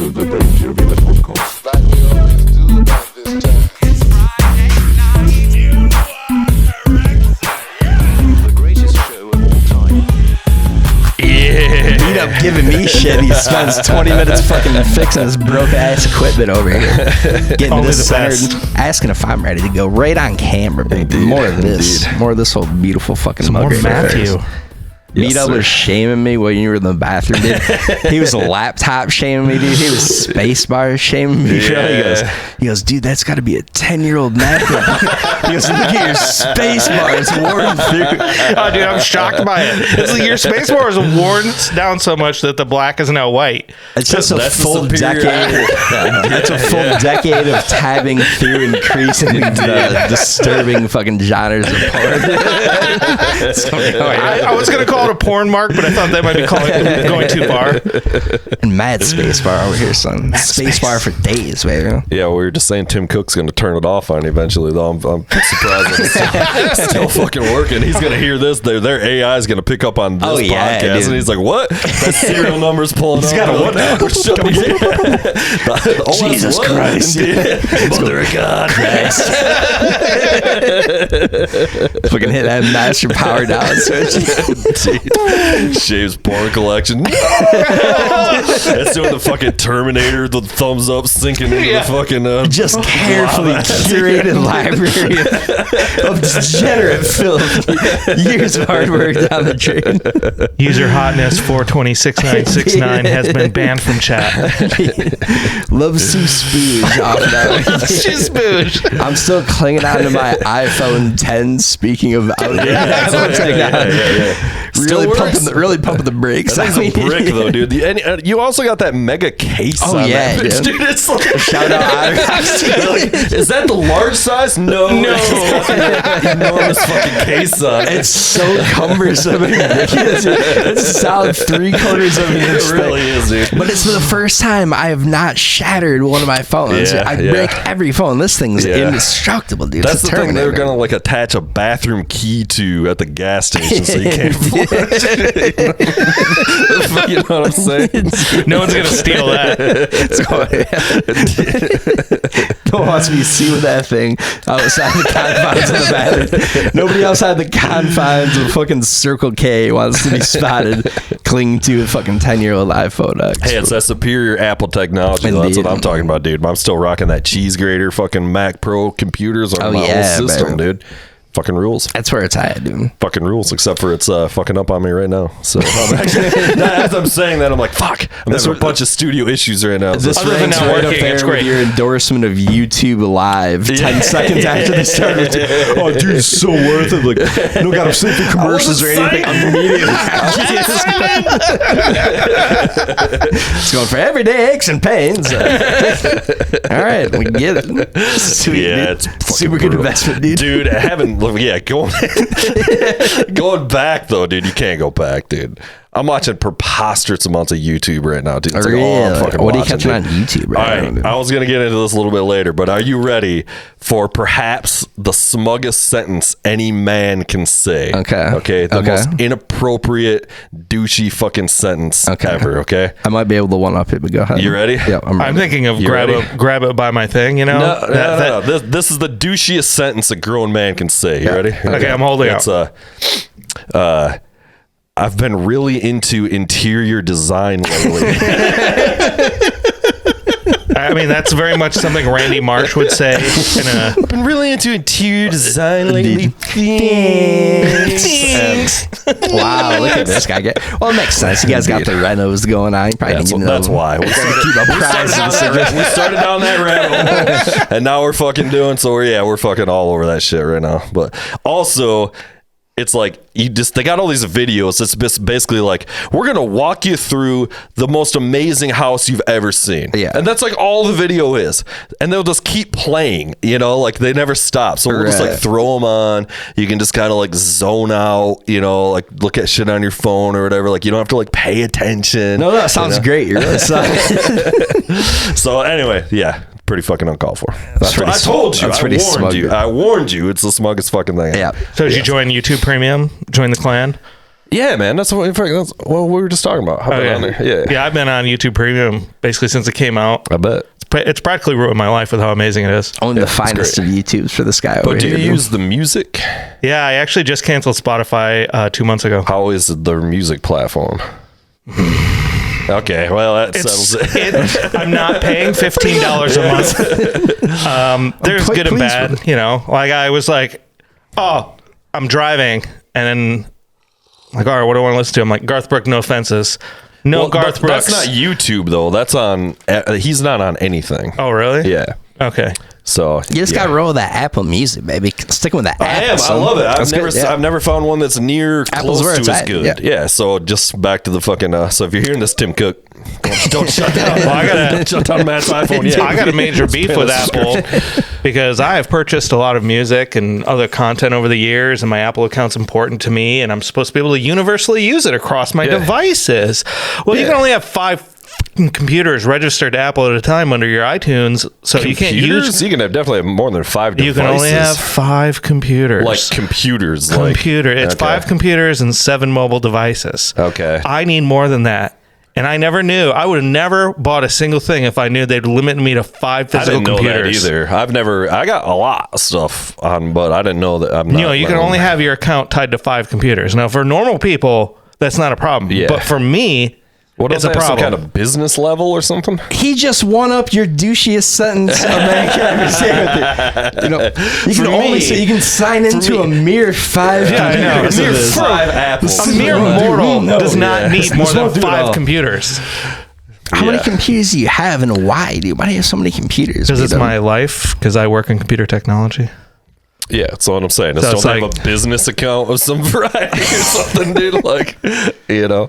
to the Dangerville podcast. Like we always do about this time. It's Friday night. The greatest show of all time. Yeah. Beat up giving me shit. He spends 20 minutes fucking fixing his broke ass equipment over here. Getting Only this the best. centered, asking if I'm ready to go right on camera, baby. Indeed. More of this. Indeed. More of this whole beautiful fucking Some mug more right there. Matthew. Meat up was shaming me when you were in the bathroom, dude. He was laptop shaming me, dude. He was spacebar shaming me. Yeah. He goes, dude, that's got to be a 10-year-old Matthew. He goes, look at your spacebar. It's worn through. Oh, dude, I'm shocked by it. It's like your space bar is worn down so much that the black is now white. It's just a full decade. That's a full decade of tabbing through and creasing the disturbing fucking genres of porn. So, I was going to call it a porn mark, but I thought that might be going too far. and mad spacebar over here, son. Spacebar for days, baby. Yeah, we were just saying Tim Cook's going to turn it off on eventually, though. I'm surprised that it's still fucking working. He's going to hear this. Their AI is going to pick up on this podcast. dude. And he's like, what? That serial number's pulling up. got a what now? Jesus Christ. Mother of God. Fucking hit that master power down switch. Shaves porn collection. That's doing the fucking Terminator, the thumbs up sinking into the fucking Just carefully curated library of degenerate filth. Years of hard work down the drain. User hotness 4206969 has been banned from chat. Love some spooge off that. I'm still clinging on to my iPhone 10. Speaking of outdated iPhone technology. Really pumping the brakes. That's a brick though, dude. You also got that mega case. Oh, on yeah, that bitch, dude. dude. It's like Shout out Is that the large size? No. It's got an enormous fucking case on it. It's so cumbersome and ridiculous. It's a solid 3/4 of an inch. It really is, dude. But it's the first time I have not shattered one of my phones. Yeah, I yeah. break every phone. This thing's Yeah. indestructible, dude. That's It's the a thing they were Terminator. gonna like attach a bathroom key to at the gas station so you can't afford it. You know what I'm saying? No one's going to steal that. No one wants me to see with that thing outside the confines of the bathroom. Nobody else had the confines of fucking Circle K wants to be spotted clinging to a fucking 10-year-old iPhone X. Hey, it's that superior Apple technology. Though. That's what I'm talking about, dude. I'm still rocking that cheese grater fucking Mac Pro computers on my whole system, dude. Fucking rules. That's where it's at, dude. Fucking rules, except for it's fucking up on me right now. So I'm actually, as I'm saying that, I'm like, fuck. I'm having a bunch of studio issues right now. This Other than ranks not right up working, there it's with great. your endorsement of YouTube Live 10 seconds after the start. Oh, dude, it's so worth it. Like, no got to sleep through commercials or anything. Immediately. It's going for everyday aches and pains. All right, we get it. Sweet, Yeah, dude. it's super good investment, dude. Dude, going back though, dude, you can't go back, dude. I'm watching preposterous amounts of YouTube right now, dude. It's like all I'm fucking What are you watching, catching on dude. YouTube All right right, now? I was gonna get into this a little bit later, but are you ready for perhaps the smuggest sentence any man can say? Okay. The Okay. most inappropriate, douchey fucking sentence ever. Okay. I might be able to one-up it, but go ahead. You ready? Yeah, I'm ready. I'm thinking of You ready? grab it by my thing, you know? No. This is the douchiest sentence a grown man can say. You ready? Okay, I'm holding it's, I've been really into interior design lately. I mean, that's very much something Randy Marsh would say. I've been really into interior design lately. Thanks. Wow, look at this guy. Well, it makes sense. You guys got the renos going on. You probably That's why. We started down that rabbit hole, and now we're fucking doing. So we're fucking all over that shit right now. But also, it's like they got all these videos. It's basically like, we're gonna walk you through the most amazing house you've ever seen. Yeah, and that's like all the video is, and they'll just keep playing. You know, like they never stop. So we'll just like throw them on. You can just kind of like zone out. You know, like look at shit on your phone or whatever. Like you don't have to like pay attention. No, that sounds great. You're really So anyway, yeah. Pretty fucking uncalled for. I warned you. It's the smuggest fucking thing. Yeah. So did you join YouTube Premium? Join the clan? Yeah, man. That's what we were just talking about. How on there? Yeah. Yeah, I've been on YouTube Premium basically since it came out. I bet. It's practically ruined my life with how amazing it is. Only the finest of YouTubes for this guy over But do here. you use the music? Yeah, I actually just canceled Spotify 2 months ago. How is their music platform? Okay, well that settles it. I'm not paying $15 a month. There's quite good and pleased bad, with you know. Like I was like, oh, I'm driving, and then like, all right, what do I want to listen to? I'm like, Garth Brooks, no offenses. No, Garth Brooks. That's not YouTube though. That's on. He's not on anything. Oh, really? Yeah. Okay. So You just got to roll with that Apple Music, baby. Sticking with that. I am. I love it. I've never found one that's near Apple's where close it's to as at, good. yeah. Yeah. So just back to the fucking. So if you're hearing this, Tim Cook, don't shut down. Well, I gotta shut down Matt's iPhone. Yeah. I got a major beef with Apple because I have purchased a lot of music and other content over the years, and my Apple account's important to me, and I'm supposed to be able to universally use it across my devices. Well, you can only have 5 computers registered to Apple at a time under your iTunes, so you can't use. You can definitely have more than 5 devices. You can only have 5 computers. like computers. Computer. It's Okay. 5 computers and 7 mobile devices. Okay. I need more than that. And I never knew. I would have never bought a single thing if I knew they'd limit me to 5 I physical didn't know computers. that either. I got a lot of stuff on, but I didn't know that. I'm not. You know, you can only have your account tied to 5 computers. Now, for normal people, that's not a problem. Yeah. But for me, What it's else? a problem. Some kind of business level or something? He just won up your douchiest sentence a man can ever say with it. You know, you can only say you can sign into a mere 5 computers. A mere 5 apples. A mere mortal does not need more This than won't do it 5 all. computers. How many computers do you have and why, dude? Why do you have so many computers? Because it's Vito? my life, because I work in computer technology. Yeah, that's what I'm saying. So Just it's don't like- have a business account of some variety or something, dude. Like, you know.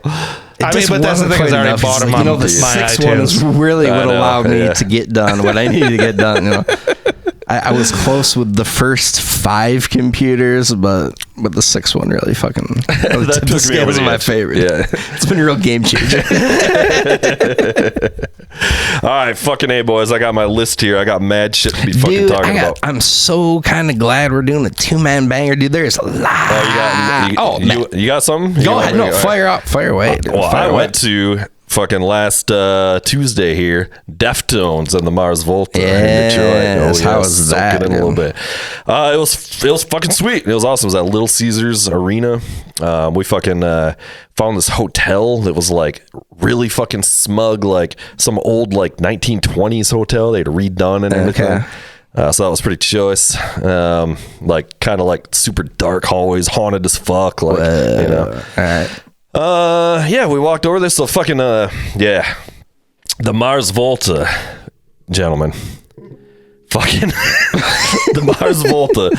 It I mean, just but that's the wasn't thing is I quite already enough. bought It's them like, on you know, the my 6th one is iTunes. really I what know, allowed me yeah. to get done what I needed to get done. You know, I was close with the first 5 computers, but the 6th one really fucking That the took me scale over was the my edge. favorite. Yeah. It's been a real game changer. All right, fucking A, boys. I got my list here. I got mad shit to be fucking Dude, talking about. I'm so kind of glad we're doing a 2-man banger, dude. There's a lot. You got something? Go ahead. No, fire away. Dude. Well, Fire I away. went to fucking last Tuesday here, Deftones and the Mars Volta in Yes, Detroit. how was that, soak it in a little dude? bit. It was fucking sweet. It was awesome. It was at Little Caesars Arena. We fucking found this hotel that was like really fucking smug, like some old like 1920s hotel they'd redone and everything. Okay. So that was pretty choice. Like kind of like super dark hallways, haunted as fuck. Like, you know. All right. Yeah, we walked over there. So fucking, yeah, the Mars Volta, gentlemen. Fucking the Mars Volta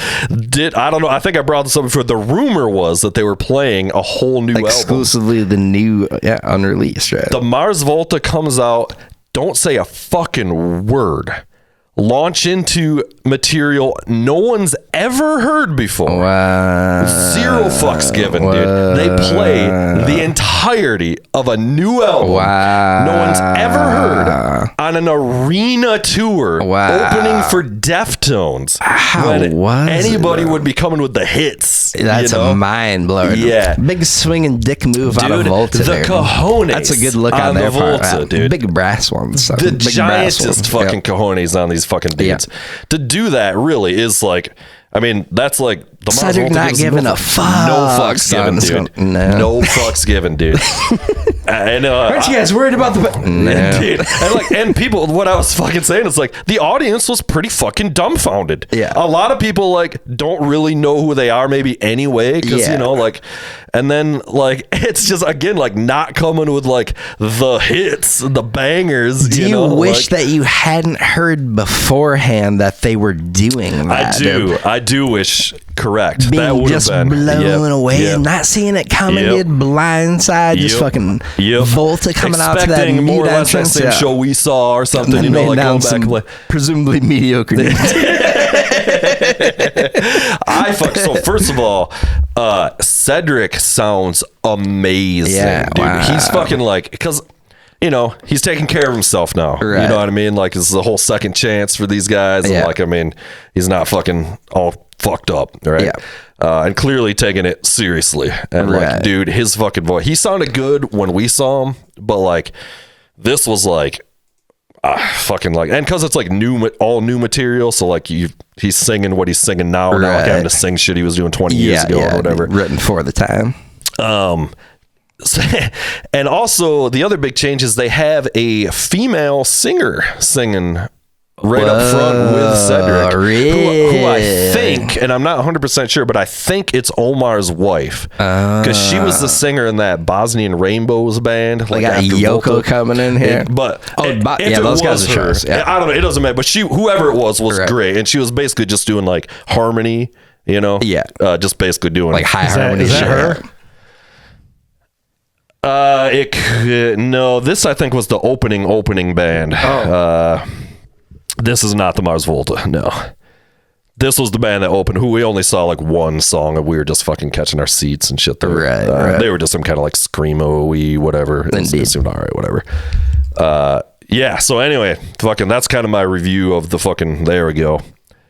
I don't know. I think I brought this up before. The rumor was that they were playing a whole new album. Exclusively the new, unreleased, right? The Mars Volta comes out. Don't say a fucking word. Launch into material no one's ever heard before. Wow. 0 fucks given, dude. They play the entirety of a new album no one's ever heard on an arena tour opening for Deftones. was it, anybody bro? would be coming with the hits. That's you know? a mind blower. Yeah. Big swinging dick move out of Dude, Volta the there. cojones That's a good look on on their the part. Volta, dude. Big brass ones. The Big brass giantest ones. fucking Yep. cojones on these fucking dudes. Yeah. To do that really is like, I mean, that's like the Mars Cedric Volta not gives giving no a fuck. No fucks son. given, dude. No. fucks given, dude. And Aren't you guys worried about the... No. dude, and people, what I was fucking saying is like the audience was pretty fucking dumbfounded. Yeah. A lot of people like don't really know who they are maybe anyway, because Yeah. you know, like, and then like it's just again like not coming with like the hits, the bangers. Do you know, wish like, that you hadn't heard beforehand that they were doing that? dude? I do wish. Correct. That Being would just have been blown away and not seeing it coming, Yep. dude. Blindside, just fucking Volta coming out to that Expecting more mute or less that entrance. same show we saw or something. And You then know, they like going announced back and some play. presumably mediocre news. So first of all, Cedric sounds amazing. Yeah, dude. wow. He's fucking like, because you know, he's taking care of himself now. Right. You know what I mean? Like, it's the whole second chance for these guys. And Yeah. like, I mean, he's not fucking all fucked up, right? Yeah. And clearly taking it seriously. And Right. like, dude, his fucking voice, he sounded good when we saw him, but like, this was like, fucking like, and because it's like all new material, so like he's singing what he's singing now, not like having to sing shit he was doing 20 years ago or whatever. Written for the time. And also the other big change is they have a female singer singing right up front with Cedric, who I think, and I'm not 100% sure, but I think it's Omar's wife, because she was the singer in that Bosnian Rainbows band. Like got Yoko Volta. coming in here. Those guys are shows. Yeah. I don't know. It doesn't matter. But whoever it was great, and she was basically just doing like harmony, you know? Yeah. Just basically doing like high harmony. Is that her? No, this I think was the opening band. This is not the Mars Volta. No, this was the band that opened. Who we only saw like one song, and we were just fucking catching our seats and shit. Right. They were just some kind of like screamo-y whatever. It seemed all right, whatever. Yeah. So anyway, fucking that's kind of my review of the fucking. There we go.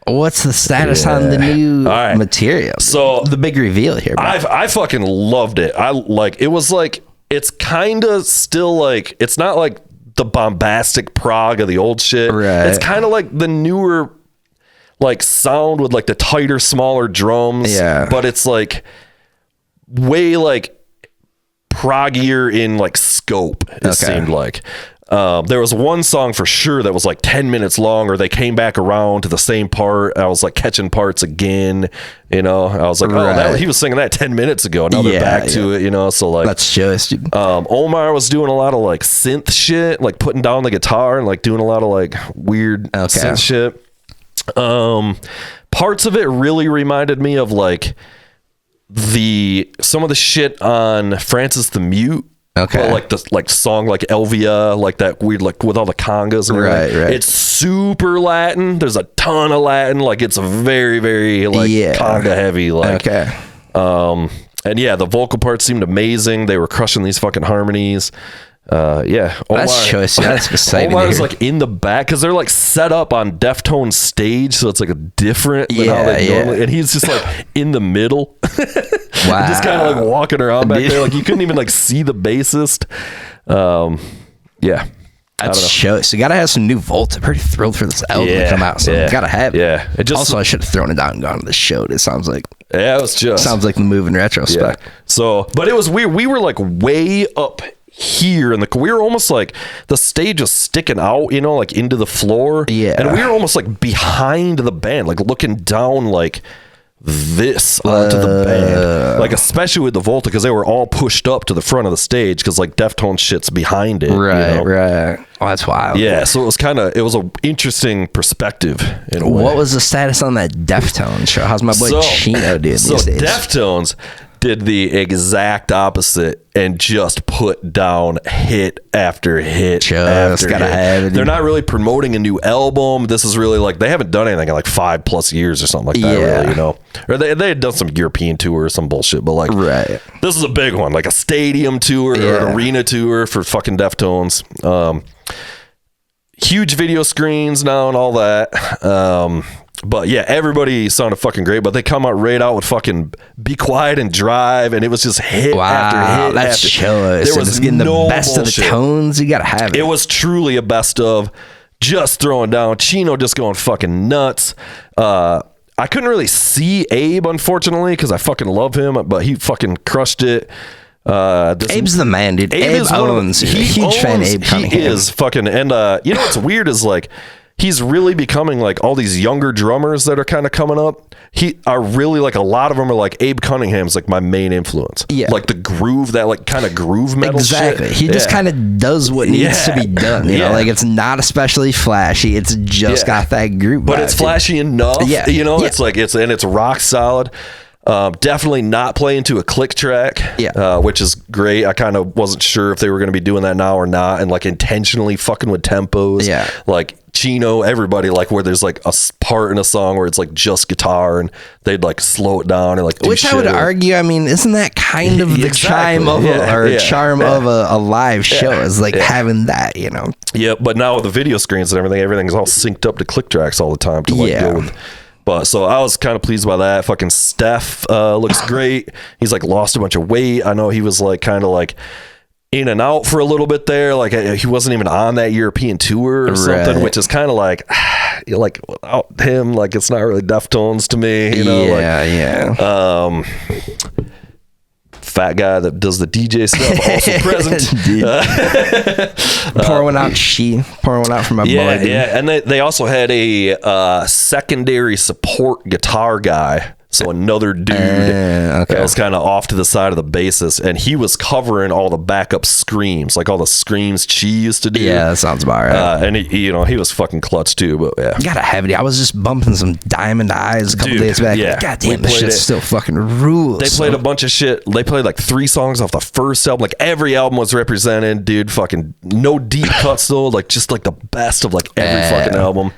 What's the status on the new material? So the big reveal here. Bro. I fucking loved it. It was like, it's kind of still like, it's not like the bombastic prog of the old shit. Right. It's kind of like the newer like sound with like the tighter, smaller drums. Yeah. But it's like way like proggier in like scope, it seemed like. There was one song for sure that was like 10 minutes long, or they came back around to the same part. I was like catching parts again, you know. I was like, he was singing that 10 minutes ago. Now they're back to it, you know. So like, that's just Omar was doing a lot of like synth shit, like putting down the guitar and like doing a lot of like weird synth shit. Parts of it really reminded me of like some of the shit on Francis the Mute. Okay. But like the song like Elvia, like that weird like with all the congas and everything. Right. It's super Latin. There's a ton of Latin. Like it's very, very like conga heavy. Like and yeah, the vocal parts seemed amazing. They were crushing these fucking harmonies. Omar, that's choice. That's exciting. Omar's like in the back because they're like set up on Deftones stage, so it's like a different than how they normally. And he's just like in the middle, just kind of like walking around back there. Like you couldn't even like see the bassist. That's show. So you gotta have some new Volta. Pretty thrilled for this album to come out. So you gotta have it. Yeah. Also, I should have thrown it down and gone to the show. It sounds like it was just sounds like the move in retrospect. Yeah. So, but it was weird. We were like way up here, and we were almost like the stage was sticking out, you know, like into the floor. Yeah. And we were almost like behind the band, like looking down like this onto the band, like especially with the Volta, because they were all pushed up to the front of the stage because like Deftones shit's behind it. Right, you know? right. Oh, that's wild. Yeah, so it was an interesting perspective in a way. What was the status on that Deftones show? How's my boy Chino doing these days? Deftones did the exact opposite and just put down hit after hit. Just gotta have it. They're not really promoting a new album. This is really like, they haven't done anything in like 5+ years or something like that, really, you know? Or they had done some European tour or some bullshit, but like, this is a big one, like a stadium tour or an arena tour for fucking Deftones. Huge video screens now and all that. But yeah, everybody sounded fucking great, but they come out right out with fucking Be Quiet and Drive, and it was just hit after hit. That's choice. There was getting the best of the tones. You gotta have it. It was truly a best of, just throwing down. Chino just going fucking nuts. I couldn't really see Abe, unfortunately, because I fucking love him, but he fucking crushed it. Abe's the man, dude. Abe owns. Huge fan of Abe Cunningham. He is fucking, and you know what's weird is like, he's really becoming like all these younger drummers that are kind of coming up. He are really like, a lot of them are like, Abe Cunningham's like my main influence. Yeah. Like the groove, that like kind of groove metal exactly. shit. He just kind of does what needs to be done. You know, like it's not especially flashy. It's just got that groove. But it's flashy enough. Yeah. You know, it's like, it's rock solid. Definitely not playing to a click track, which is great. I kind of wasn't sure if they were going to be doing that now or not, and like intentionally fucking with tempos. Yeah, like Chino, everybody, like where there's like a part in a song where it's like just guitar, and they'd like slow it down and like do which I would argue. I mean, isn't that kind of the charm of a live show? Is like having that, you know? Yeah, but now with the video screens and everything's all synced up to click tracks all the time to like go with But so I was kind of pleased by that. Fucking Steph looks great. He's like lost a bunch of weight. I know he was like kind of like in and out for a little bit there. Like he wasn't even on that European tour or something, which is kind of like, without him, like it's not really Deftones to me, you know? Fat guy that does the DJ stuff also present. Pour one out for my boy. Yeah, and they also had a secondary support guitar guy. So another dude that was kind of off to the side of the bassist, and he was covering all the backup screams, like all the screams Chi used to do. Yeah, that sounds about right. And he was fucking clutch too. But yeah, you gotta have it. I was just bumping some Diamond Eyes a couple days back. Yeah, God damn, this shit still fucking rules. They played a bunch of shit. They played like 3 songs off the first album. Like every album was represented, dude. Fucking no deep cuts though. Like just like the best of like every fucking album.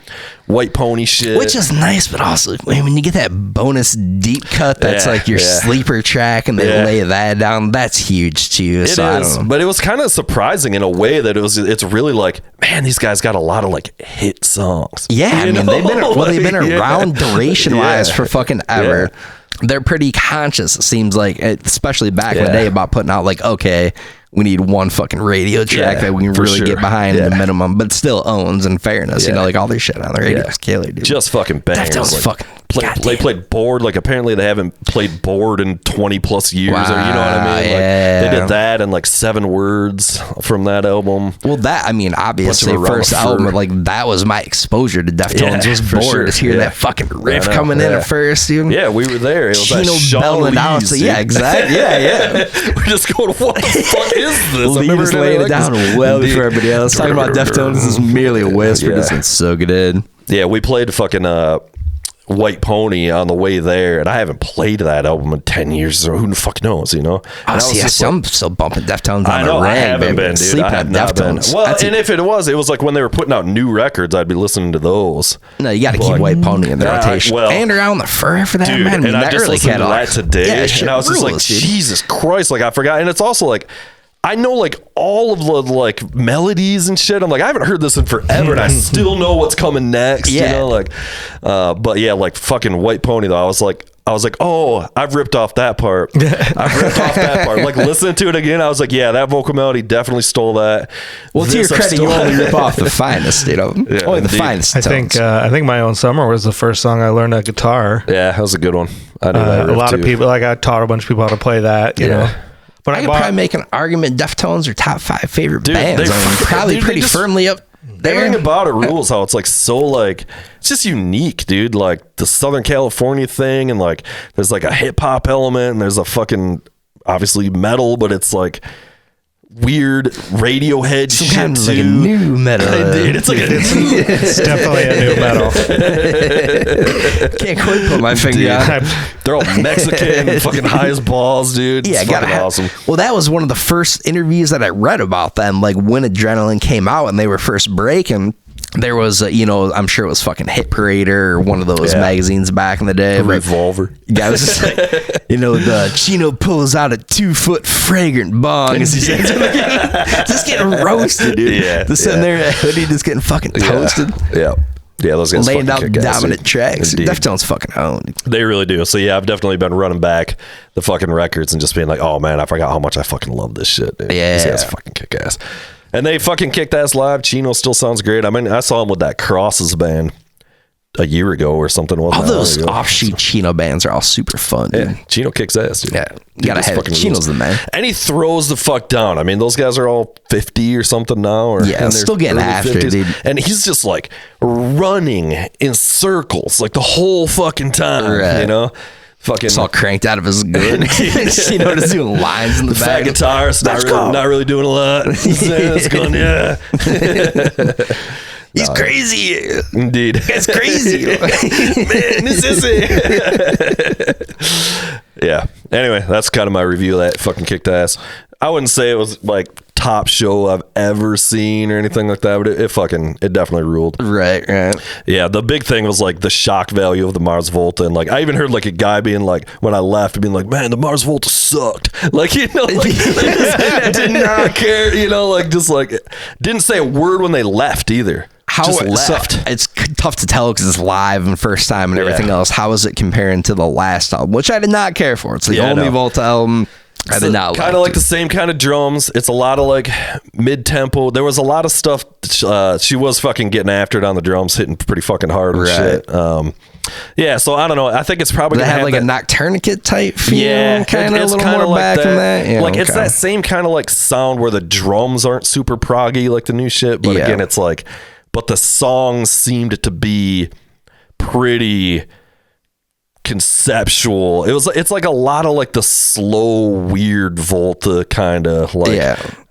White Pony shit, which is nice, but also when you get that bonus deep cut, that's like your sleeper track, and they lay that down. That's huge too. It is, but it was kind of surprising in a way that it's really like, man, these guys got a lot of like hit songs. Yeah, I mean they've been around duration wise for fucking ever. Yeah. They're pretty conscious, it seems like, especially back in the day, about putting out like, okay, we need one fucking radio track that we can really get behind in the minimum, but still owns, in fairness, you know, like all this shit on the radio is killer, dude. Just fucking bangers. Deftones fucking they played Bored. Like apparently they haven't played Bored in 20 plus years. Or, you know what I mean? Like, they did that and like 7 Words from that album. Well, that, I mean, obviously first album, like that was my exposure to Deftones was Bored. Sure. Just hearing that fucking riff coming in at first, dude. Yeah, we were there. It was Chino belling out. So yeah, exactly. Yeah. We're just going, what the fuck is this? Lee was laying it down well before everybody else. Talking about Deftones is merely a whisper. This one's so good. Yeah, we played fucking White Pony on the way there, and I haven't played that album in 10 years, or who the fuck knows, you know? I'm still bumping Deftones on I know, the rag, I haven't been, dude. I have not been. Well, and if it was like when they were putting out new records, I'd be listening to those. No, you got to keep White Pony in the rotation. And Around the Fur for that, dude, man. And I just listened to that today, and I was just like, Jesus Christ, like I forgot. And it's also like, I know like all of the like melodies and shit. I'm like, I haven't heard this in forever, and I still know what's coming next. You know, like, but yeah, like fucking White Pony though. I was like, oh, I've ripped off that part. Like listening to it again, I was like, yeah, that vocal melody definitely stole that. Well, to your credit, you only rip off the finest, you know, only the finest. I think My Own Summer was the first song I learned at guitar. Yeah, that was a good one. I knew that. A lot of people, like I taught a bunch of people how to play that. You know. But I could probably make an argument Deftones are top 5 favorite bands. Probably pretty firmly up there. Everything about it rules how it's like so like, it's just unique, dude. Like the Southern California thing, and like there's like a hip hop element, and there's a fucking obviously metal, but it's like weird Radiohead some shit kind of too. Like a new metal. Dude, it's definitely a new metal. Can't quite put my finger on. They're all Mexican, fucking high as balls, dude. Yeah, it's fucking awesome. Well, that was one of the first interviews that I read about them, like when Adrenaline came out and they were first breaking. There was, I'm sure it was fucking Hit Parader or one of those magazines back in the day. Revolver. Yeah, it was just like, the Chino pulls out a 2-foot fragrant bong. Just getting roasted, dude. Yeah. Just sitting there in that hoodie, just getting fucking toasted. Yeah. Yeah, those guys laying out dominant dude. tracks. Indeed. Deftones fucking owned. They really do. So yeah, I've definitely been running back the fucking records and just being like, oh man, I forgot how much I fucking love this shit, dude. Yeah. These guys fucking kick ass. And they fucking kicked ass live. Chino still sounds great. I mean, I saw him with that Crosses band a year ago or something. All those offshoot Chino bands are all super fun, dude. Yeah, Chino kicks ass, dude. Yeah, you gotta have it. Chino's the man. And he throws the fuck down. I mean, those guys are all 50 or something now. Or still getting after it, dude. And he's just like running in circles like the whole fucking time, you know? Fucking it's all cranked out of his gun. Just doing lines in the back. Fat guitarist, not really doing a lot. It's going, yeah. He's crazy. Indeed. It's crazy. Man, this is it. Yeah. Anyway, that's kind of my review of that fucking kicked ass. I wouldn't say it was like top show I've ever seen or anything like that, but it definitely ruled. Right. Yeah, the big thing was like the shock value of the Mars Volta, and like I even heard like a guy being like, when I left, being like, man, the Mars Volta sucked. Like, like just did not care, like just like didn't say a word when they left either. How just so left. it's tough to tell because it's live and first time and everything else. How is it comparing to the last album, which I did not care for? It's the only Volta album I did not like. Kind of like the same kind of drums. It's a lot of like mid tempo. There was a lot of stuff. She was fucking getting after it on the drums, hitting pretty fucking hard and shit. Yeah, so I don't know. I think it's probably Does it have like a Nocturnica type feel? Yeah, kind of a it's little kind more of like back that. from that. Yeah, like it's okay. that same kind of like sound where the drums aren't super proggy like the new shit, but again, it's like, but the songs seemed to be pretty conceptual. It's like a lot of like the slow, weird Volta kind of like.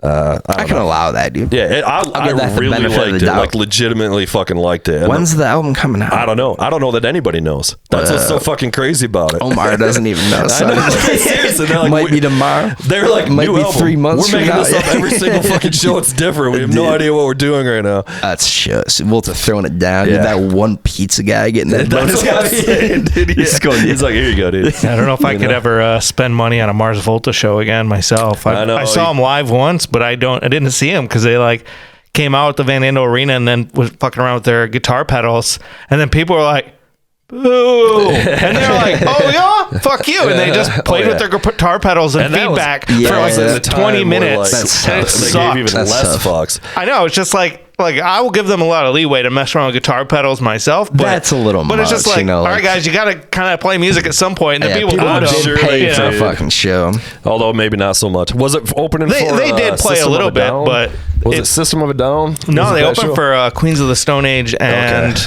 I can allow that, dude. Yeah, I give that the really benefit of liked the it. doubt. Like legitimately fucking liked it. And When's the album coming out? I don't know. I don't know that anybody knows. That's what's so fucking crazy about it. Omar doesn't even know. So. I know. Seriously, they're like, might be tomorrow. They're like, might new be album. 3 months. We're making from this now. up every single fucking show. It's different. We have no idea what we're doing right now. That's shit. Volta throwing it down. Yeah. That one pizza guy getting that. That's what I'm saying, dude. He's like, here you go, dude. I don't know if I could ever spend money on a Mars Volta show again myself. I know. I saw them live once, but I didn't see them because they like came out at the Van Andel Arena and then was fucking around with their guitar pedals, and then people were like, "Boo!" and they're like, "Oh yeah, fuck you!" and they just played with their guitar pedals and that was- feedback yeah, for like that's 20 minutes. That's and it tough. They sucked. gave even That's less tough. fucks. I know. It's just like I will give them a lot of leeway to mess around with guitar pedals myself. But That's a little But it's just much, like, you know, all right, like- guys, you got to kind of play music at some point, and then people people go to did them. pay you for know. a fucking show. Although maybe not so much. Was it opening They- for they did play a System little of bit, Down? but was it it- System of a Down? No, Was it they that opened show? for Queens of the Stone Age and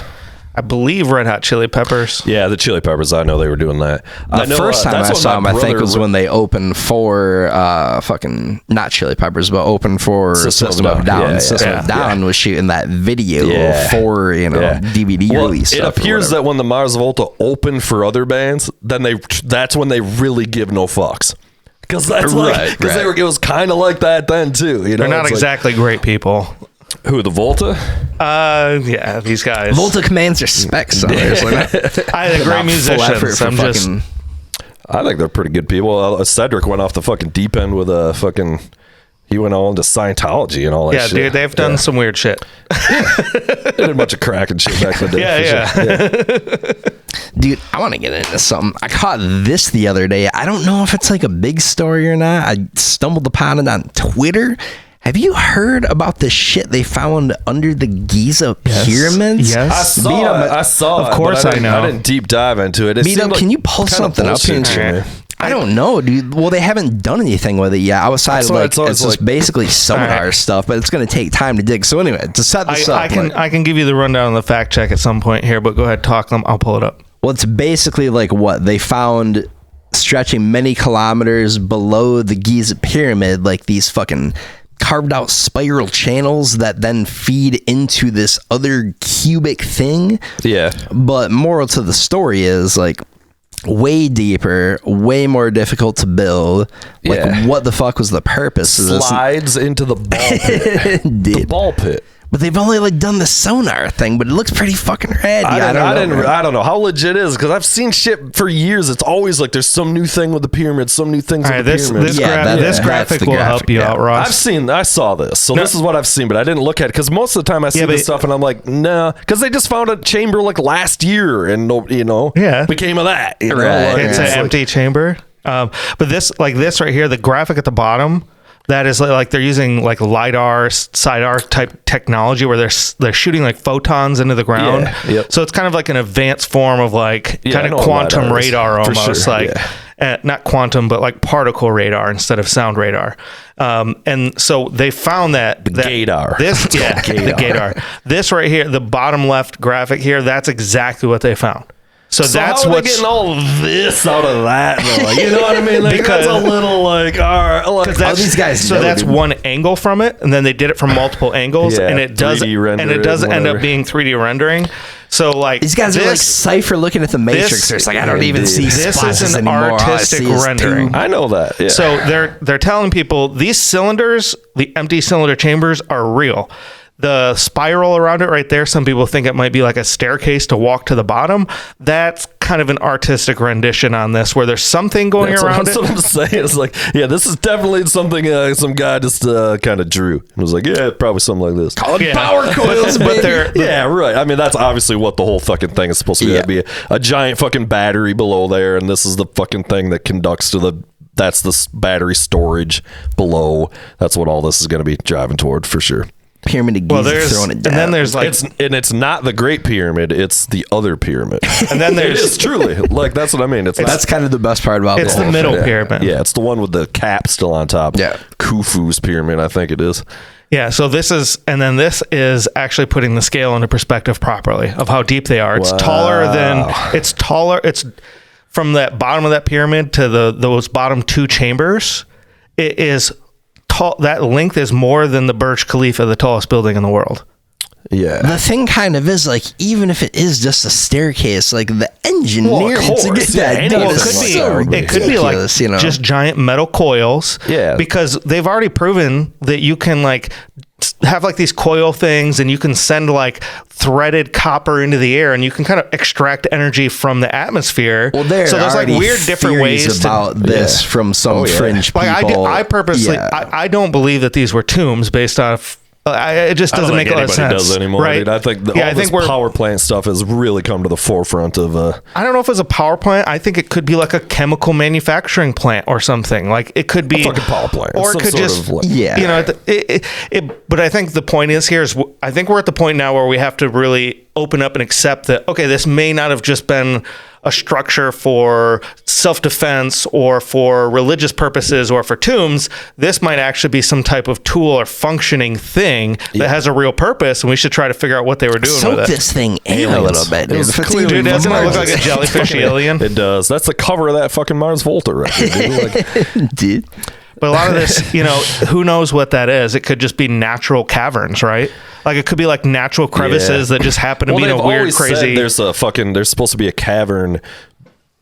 I believe Red Hot Chili Peppers. Yeah, the Chili Peppers. I know they were doing that. The first time I saw them, I think, was when they opened for fucking not Chili Peppers, but opened for System of Down. Yeah, System of Down was shooting that video for DVD release. It stuff or appears whatever. that when the Mars Volta opened for other bands, then that's when they really give no fucks. Because that's like because it was kind of like that then too. You know, They're not It's exactly great people. who the Volta. Yeah, these guys. Volta commands respect. So there's like I think great musicians. I'm just. I think they're pretty good people. Cedric went off the fucking deep end with a fucking. He went all into Scientology and all that Yeah, shit. dude, they've done some weird shit. They did a bunch of crack and shit back in the day. Yeah. Dude, I want to get into something. I caught this the other day. I don't know if it's like a big story or not. I stumbled upon it on Twitter. Have you heard about the shit they found under the Giza Pyramids? Yes. I saw it. Of course but I know. I didn't deep dive into it. It Beat seemed up, like can you pull kinda something up bullshit here? to me. I don't know, dude. Well, they haven't done anything with it yet. Outside of So like, it's always it's just like- basically sonar Alright. stuff, but it's going to take time to dig. So anyway, to set this up, I can give you the rundown on the fact check at some point here, but go ahead, talk them. I'll pull it up. well, it's basically like what they found stretching many kilometers below the Giza Pyramid, like these fucking carved out spiral channels that then feed into this other cubic thing. Yeah. But moral to the story is like way deeper, way more difficult to build. Like Yeah. what the fuck was the purpose of this? Slides into the ball pit. It The did. ball pit. But they've only like done the sonar thing, but it looks pretty fucking rad. I dude. don't know how legit it is because I've seen shit for years. It's always like there's some new thing with the pyramids, some new things All with right, the this pyramids. this, Yeah, gra- that- this that's graphic the will graphic, help you yeah. out, Ross. I saw this. So this is what I've seen, but I didn't look at it because most of the time I see Yeah, this but- stuff and I'm like, nah, because they just found a chamber like last year and Yeah. became of that. You know? Right. Like, It's an like- empty chamber. But this right here, the graphic at the bottom, that is like they're using like LiDAR, SIDAR type technology where they're shooting like photons into the ground. Yeah, yep. So it's kind of like an advanced form of like Yeah, I kind know of what quantum LiDAR is, radar for almost, sure, like yeah. not quantum, but like particle radar instead of sound radar. And so they found that gaydar. This the gaydar. This right here, the bottom left graphic here, that's exactly what they found. So that's how are they what's getting all of this out of that. Though? Like, you know what I mean? Like, Because- that's a little like, all right, like, that's, these guys so know, that's dude. one angle from it, and then they did it from multiple angles, Yeah, and it does 3D render and it does it, end up whatever. being 3D rendering. So like These guys are like Cypher looking at the Matrix. It's like I don't even see this splotches is an anymore. All I artistic see is rendering. two- I know that. Yeah. So they're telling people these cylinders, the empty cylinder chambers, are real. the spiral around it right there, some people think it might be like a staircase to walk to the bottom. That's kind of an artistic rendition on this, where there's something going around That's it. what I'm saying. It's like, yeah, this is definitely something some guy just kind of drew. It was like, yeah, probably something like this. Power coils, But they're Yeah, right. I mean, that's obviously what the whole fucking thing is supposed to be. Yeah. That'd be a giant fucking battery below there, and this is the fucking thing that conducts to that's the battery storage below. That's what all this is going to be driving toward for sure. Pyramid of Giza throwing it down. and then there's like It's not the Great Pyramid, it's the other pyramid. and then It there's is truly like that's what I mean. It's That's kind of the best part about it's the the whole middle thing. pyramid. yeah, it's the one with the cap still on top. Yeah. Khufu's pyramid, I think it is. Yeah, so this is actually putting the scale into perspective properly of how deep they are. It's taller than it's from that bottom of that pyramid to those bottom two chambers. It is tall. That length is more than the Burj Khalifa, the tallest building in the world. Yeah. The thing kind of is like, even if it is just a staircase, like the engineering to get course, that yeah, done Well, is it could be like ridiculous, you know? just giant metal coils. Yeah. Because they've already proven that you can like have like these coil things, and you can send like threaded copper into the air, and you can kind of extract energy from the atmosphere. Well, there's so there's like weird different ways about this from some fringe people. Like I purposely, Yeah. I don't believe that these were tombs based off. It just I don't doesn't make think a lot of anybody sense. does anymore, right? dude. I think all this power plant stuff has really come to the forefront of I don't know if it's a power plant. I think it could be like a chemical manufacturing plant or something. Like it could be a fucking power plant. or it Some could sort just of, like- Yeah. You know. But I think the point is here is I think we're at the point now where we have to really open up and accept that okay, this may not have just been a structure for self-defense or for religious purposes or for tombs. This might actually be some type of tool or functioning thing that has a real purpose, and we should try to figure out what they were doing Soak with it. this thing in a little bit. Dude. If it's clearly even Dude, doesn't it look Mars- like a jellyfish alien? It does. That's the cover of that fucking Mars Volta record, dude. Like, Dude. But a lot of this, you know, who knows what that is? It could just be natural caverns, right? Like it could be like natural crevices that just happen to be in a they've weird, always crazy. said there's supposed to be a cavern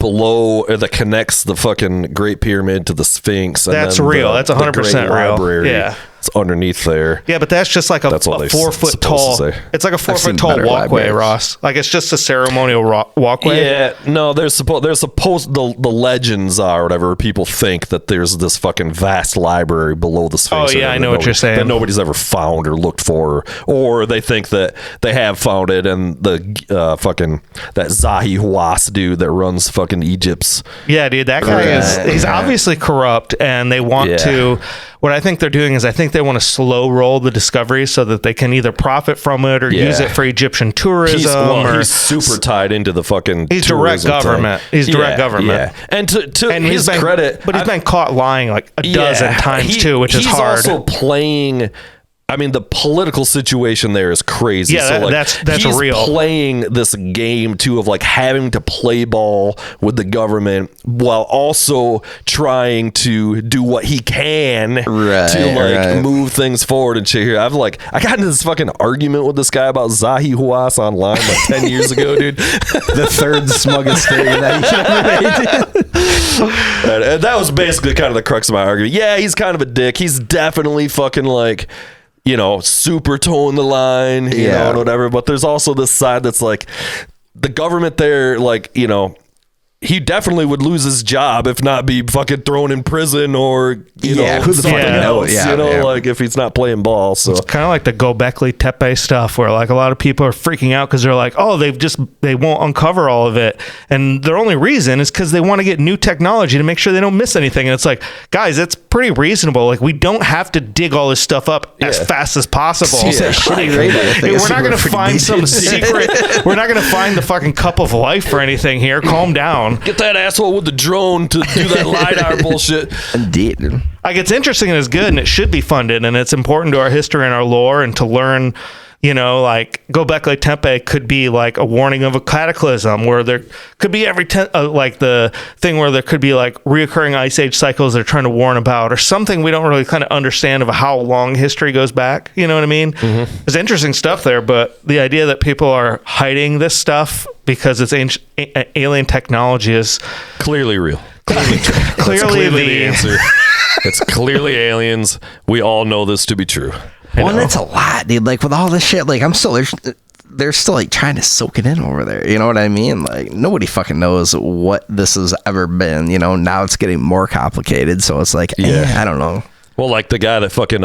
below that connects the fucking Great Pyramid to the Sphinx. And That's then real. the- That's the 100% Great real. Library. Yeah. It's underneath there. Yeah, but that's just like a That's what they're 4 foot supposed tall. to say. It's like a 4 seen foot tall better walkway, libraries. Ross. Like it's just a ceremonial walkway. Yeah, no, there's supposed the legends are whatever. People think that there's this fucking vast library below the Sphinx. Oh, yeah, I know what you're saying. That nobody's ever found or looked for, or they think that they have found it, and the fucking that Zahi Hawass dude that runs fucking Egypt's. Yeah, dude, that guy he's obviously corrupt, and they want to. What I think they're doing is I think they want to slow roll the discovery so that they can either profit from it or use it for Egyptian tourism. He's super tied into the fucking. He's direct tourism thing. government. He's direct government. Yeah. And to And his credit, but he's been caught lying like a dozen times too, which is hard. He's also playing. I mean, the political situation there is crazy. Yeah, so like, that's he's real. Playing this game too of like having to play ball with the government while also trying to do what he can to move things forward and shit. Here, I got into this fucking argument with this guy about Zahi Hawass online like 10 years ago, dude. The third smuggest thing that he ever made. And that was basically kind of the crux of my argument. Yeah, he's kind of a dick. He's definitely fucking like, you know, super towing the line, you know, and whatever. But there's also this side that's like the government there, like, you know, he definitely would lose his job if not be fucking thrown in prison or, you know, who the fuck something knows? else, Yeah, you know, yeah. like if he's not playing ball. So Kind of like the Gobekli Tepe stuff where like a lot of people are freaking out because they're like, oh, they won't uncover all of it. And their only reason is because they want to get new technology to make sure they don't miss anything. And it's like, guys, it's pretty reasonable. Like we don't have to dig all this stuff up as fast as possible. It's that shitty radio thing. We're not going to find some secret. We're not going to find the fucking cup of life or anything here. Calm down. get that asshole with the drone to do that LiDAR bullshit. Indeed. Like it's interesting and it's good and it should be funded and it's important to our history and our lore and to learn, you know, like Gobekli Tepe could be like a warning of a cataclysm where there could be like the thing where there could be like reoccurring ice age cycles they're trying to warn about or something we don't really kind of understand of how long history goes back. You know what I mean? Mm-hmm. There's interesting stuff there, but the idea that people are hiding this stuff because it's ancient, alien technology is Clearly real. clearly That's clearly the answer. It's clearly aliens. We all know this to be true. Well, and it's a lot, dude. Like with all this shit, like they're still like trying to soak it in over there. You know what I mean? Like nobody fucking knows what this has ever been. You know, now it's getting more complicated. So it's like, I don't know. Well, like the guy that fucking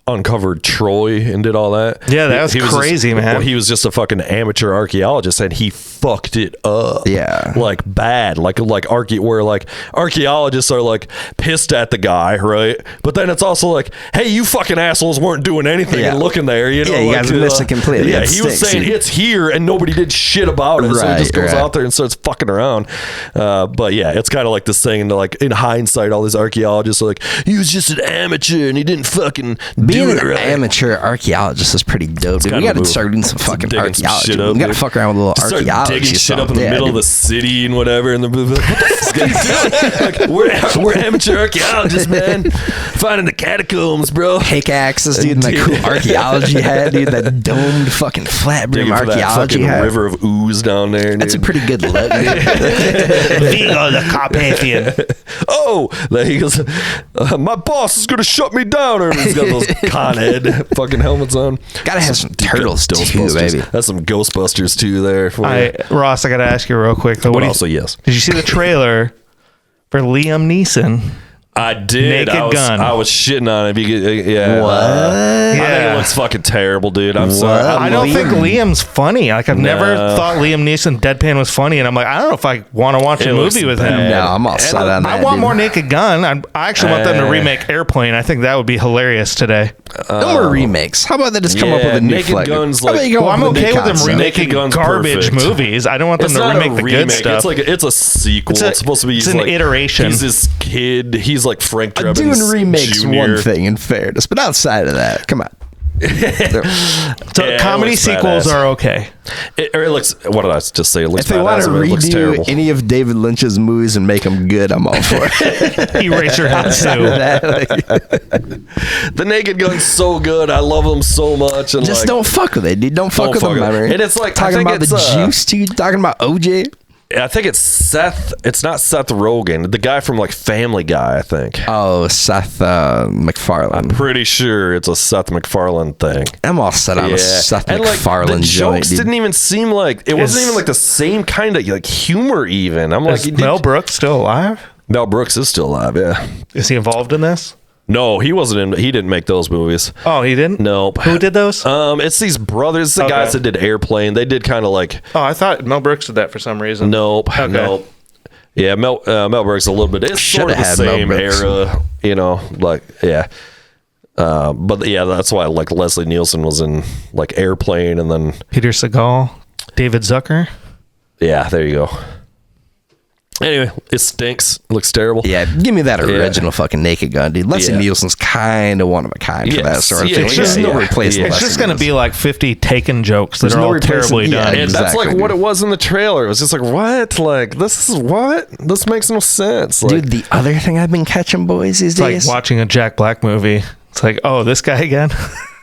uncovered Troy and did all that. Yeah, that was crazy, man. Well, he was just a fucking amateur archaeologist and he fucked it up. Yeah. Like bad. Like archaeologists are like pissed at the guy, right? But then it's also like, hey, you fucking assholes weren't doing anything and looking there. You know, yeah, you like, guys missed it completely. Yeah, it he was saying it's here and nobody did shit about it. So he just goes out there and starts fucking around. But yeah, it's kind of like this thing, like in hindsight, all these archaeologists are like, he was just an amateur and he didn't fucking being do it an right. amateur archaeologist is pretty dope. Dude. We got to start doing some fucking archaeology. We got to fuck around with a little archaeology. Digging shit up in the middle of the city and whatever. And what the fuck is going on? We're amateur archaeologists, man. Finding the catacombs, bro. Pickaxes, dude. And that cool archaeology hat, dude. That domed fucking flat brim archaeology hat. River of ooze down there. Dude. That's a pretty good look. Vigo the Carpathian. Oh, he goes, my boss is gonna shut me down. And he's got those Con Ed fucking helmets on. Gotta have some turtles too, baby. That's some Ghostbusters too there. Ross, I gotta ask you real quick though. But also, yes. Did you see the trailer for Liam Neeson? I did. Naked Gun. I was shitting on it. Yeah. What? I think it looks fucking terrible, dude. I'm sorry. I don't think Liam's funny. Like I've never thought Liam Neeson deadpan was funny, and I'm like, I don't know if I want to watch a movie with him. No, I'm all set on that. I want more Naked Gun. I actually want them to remake Airplane. I think that would be hilarious today. No more remakes. How about they just come up with a new Naked flag? Gun's How about like- you come Well, up I'm with a new okay with them concept? remaking Naked Gun's garbage perfect. movies. I don't want them It's to not remake a the remake. good stuff. It's a sequel. It's supposed to be. It's an iteration. He's this kid. He's like Frank Drebin's Doing remakes Jr. one thing in fairness, but outside of that, come on. So Yeah, comedy it looks sequels badass. are okay. It looks. What did I just say? It looks If they want badass. to I mean, it looks redo terrible. any of David Lynch's movies and make them good, I'm all for it. Eraserhead Outside of 2. that, like, The Naked Gun's so good. I love them so much. And just like, don't fuck with it, dude. Don't fuck with the memory. And it's like talking I think about the it's, juice, dude. Talking about OJ. I think it's Seth. It's not Seth Rogen. The guy from like Family Guy. I think. Oh, Seth MacFarlane. Pretty sure it's a Seth MacFarlane thing. I'm all set on a Seth And like MacFarlane the joint, jokes dude. didn't even seem like it wasn't even like the same kind of like humor. Even I'm like, Is Mel Brooks still alive? Mel Brooks is still alive. Yeah. Is he involved in this? No, he wasn't in. He didn't make those movies. Oh, he didn't? Nope. Who did those? It's these brothers, the Okay. guys that did Airplane. They did kind of like. Oh, I thought Mel Brooks did that for some reason. Nope. Okay. Nope. Yeah, Mel Brooks a little bit. It's sort of the Shoulda had Mel same Brooks. era, you know. Like, yeah. But yeah, that's why like Leslie Nielsen was in like Airplane, and then Peter Segal, David Zucker. yeah, there you go. Anyway, it stinks. It looks terrible. Yeah, give me that original fucking Naked Gun, dude. Leslie Yeah. Nielsen's kind of one of a kind for that Yes. sort of Yeah, thing. it's There's just- no yeah. replacement. It's just going to be like 50 Taken jokes that There's are no all replacement- terribly yeah, done. And that's Exactly, like what dude. it was in the trailer. It was just like, what? Like, this is what? This makes no sense. Like, Dude, the other thing I've been catching, boys, these It's like days. watching a Jack Black movie. It's like, oh, this guy again?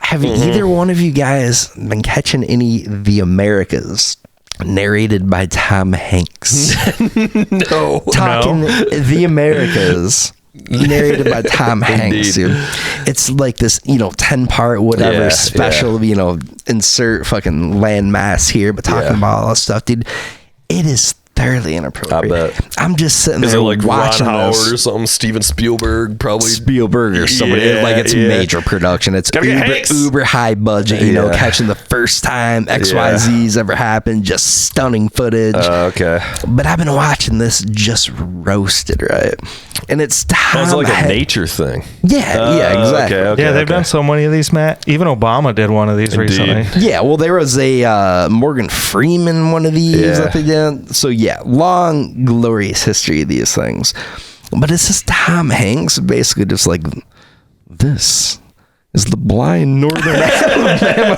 Have Mm-hmm. either one of you guys been catching any The Americas narrated by Tom Hanks? no. Talking The Americas narrated by Tom Hanks, dude. It's like this, 10-part whatever Yeah, special, insert fucking landmass here, but talking Yeah. about all that stuff, dude. It is thoroughly inappropriate. I bet. I'm just sitting Is there it like Ron watching Howard this. or something? Steven Spielberg probably. Spielberg or somebody. Yeah, Like it's yeah. major production. It's Gotta get Hanks. uber high budget, Yeah. catching the first time XYZ's ever happened. Just stunning footage. Okay. But I've been watching this just roasted, right? And it's Tom Sounds like a Hanks. nature thing. Yeah, exactly. Okay, yeah, they've okay. done so many of these, Matt. Even Obama did one of these recently. Yeah, well, there was a Morgan Freeman one of these Yeah. that they did. So yeah, long, glorious history of these things. But it's just Tom Hanks basically just like, this is the blind northern Alabama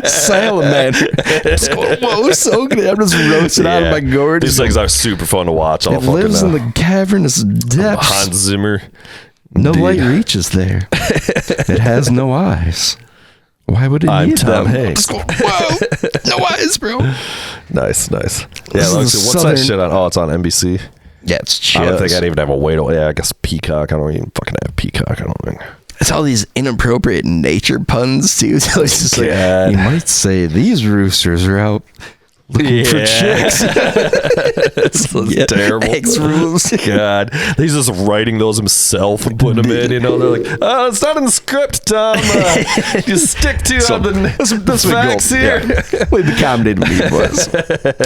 salamander. Just going, whoa, so good. I'm just roasting out of my gourd. These things are super fun to watch. All It lives in the cavernous depths. Hans Zimmer. No Indeed. light reaches there. It has no eyes. Why would it I'm need Tom them? Hanks. Whoa, no eyes, bro. Nice. Yeah, This let's is see. What's Southern- that shit on? Oh, it's on NBC. Yeah, it's I don't think just. I'd even have a way to. Yeah, I guess Peacock. I don't even fucking have Peacock. I don't think. It's all these inappropriate nature puns too. So it's just like, God. you might say these roosters are out looking for chicks. It's terrible. X rules. God, he's just writing those himself and putting them in. You know, they're like, "Oh, it's not in the script, Tom. Just stick to the facts here." What the comedy to me was.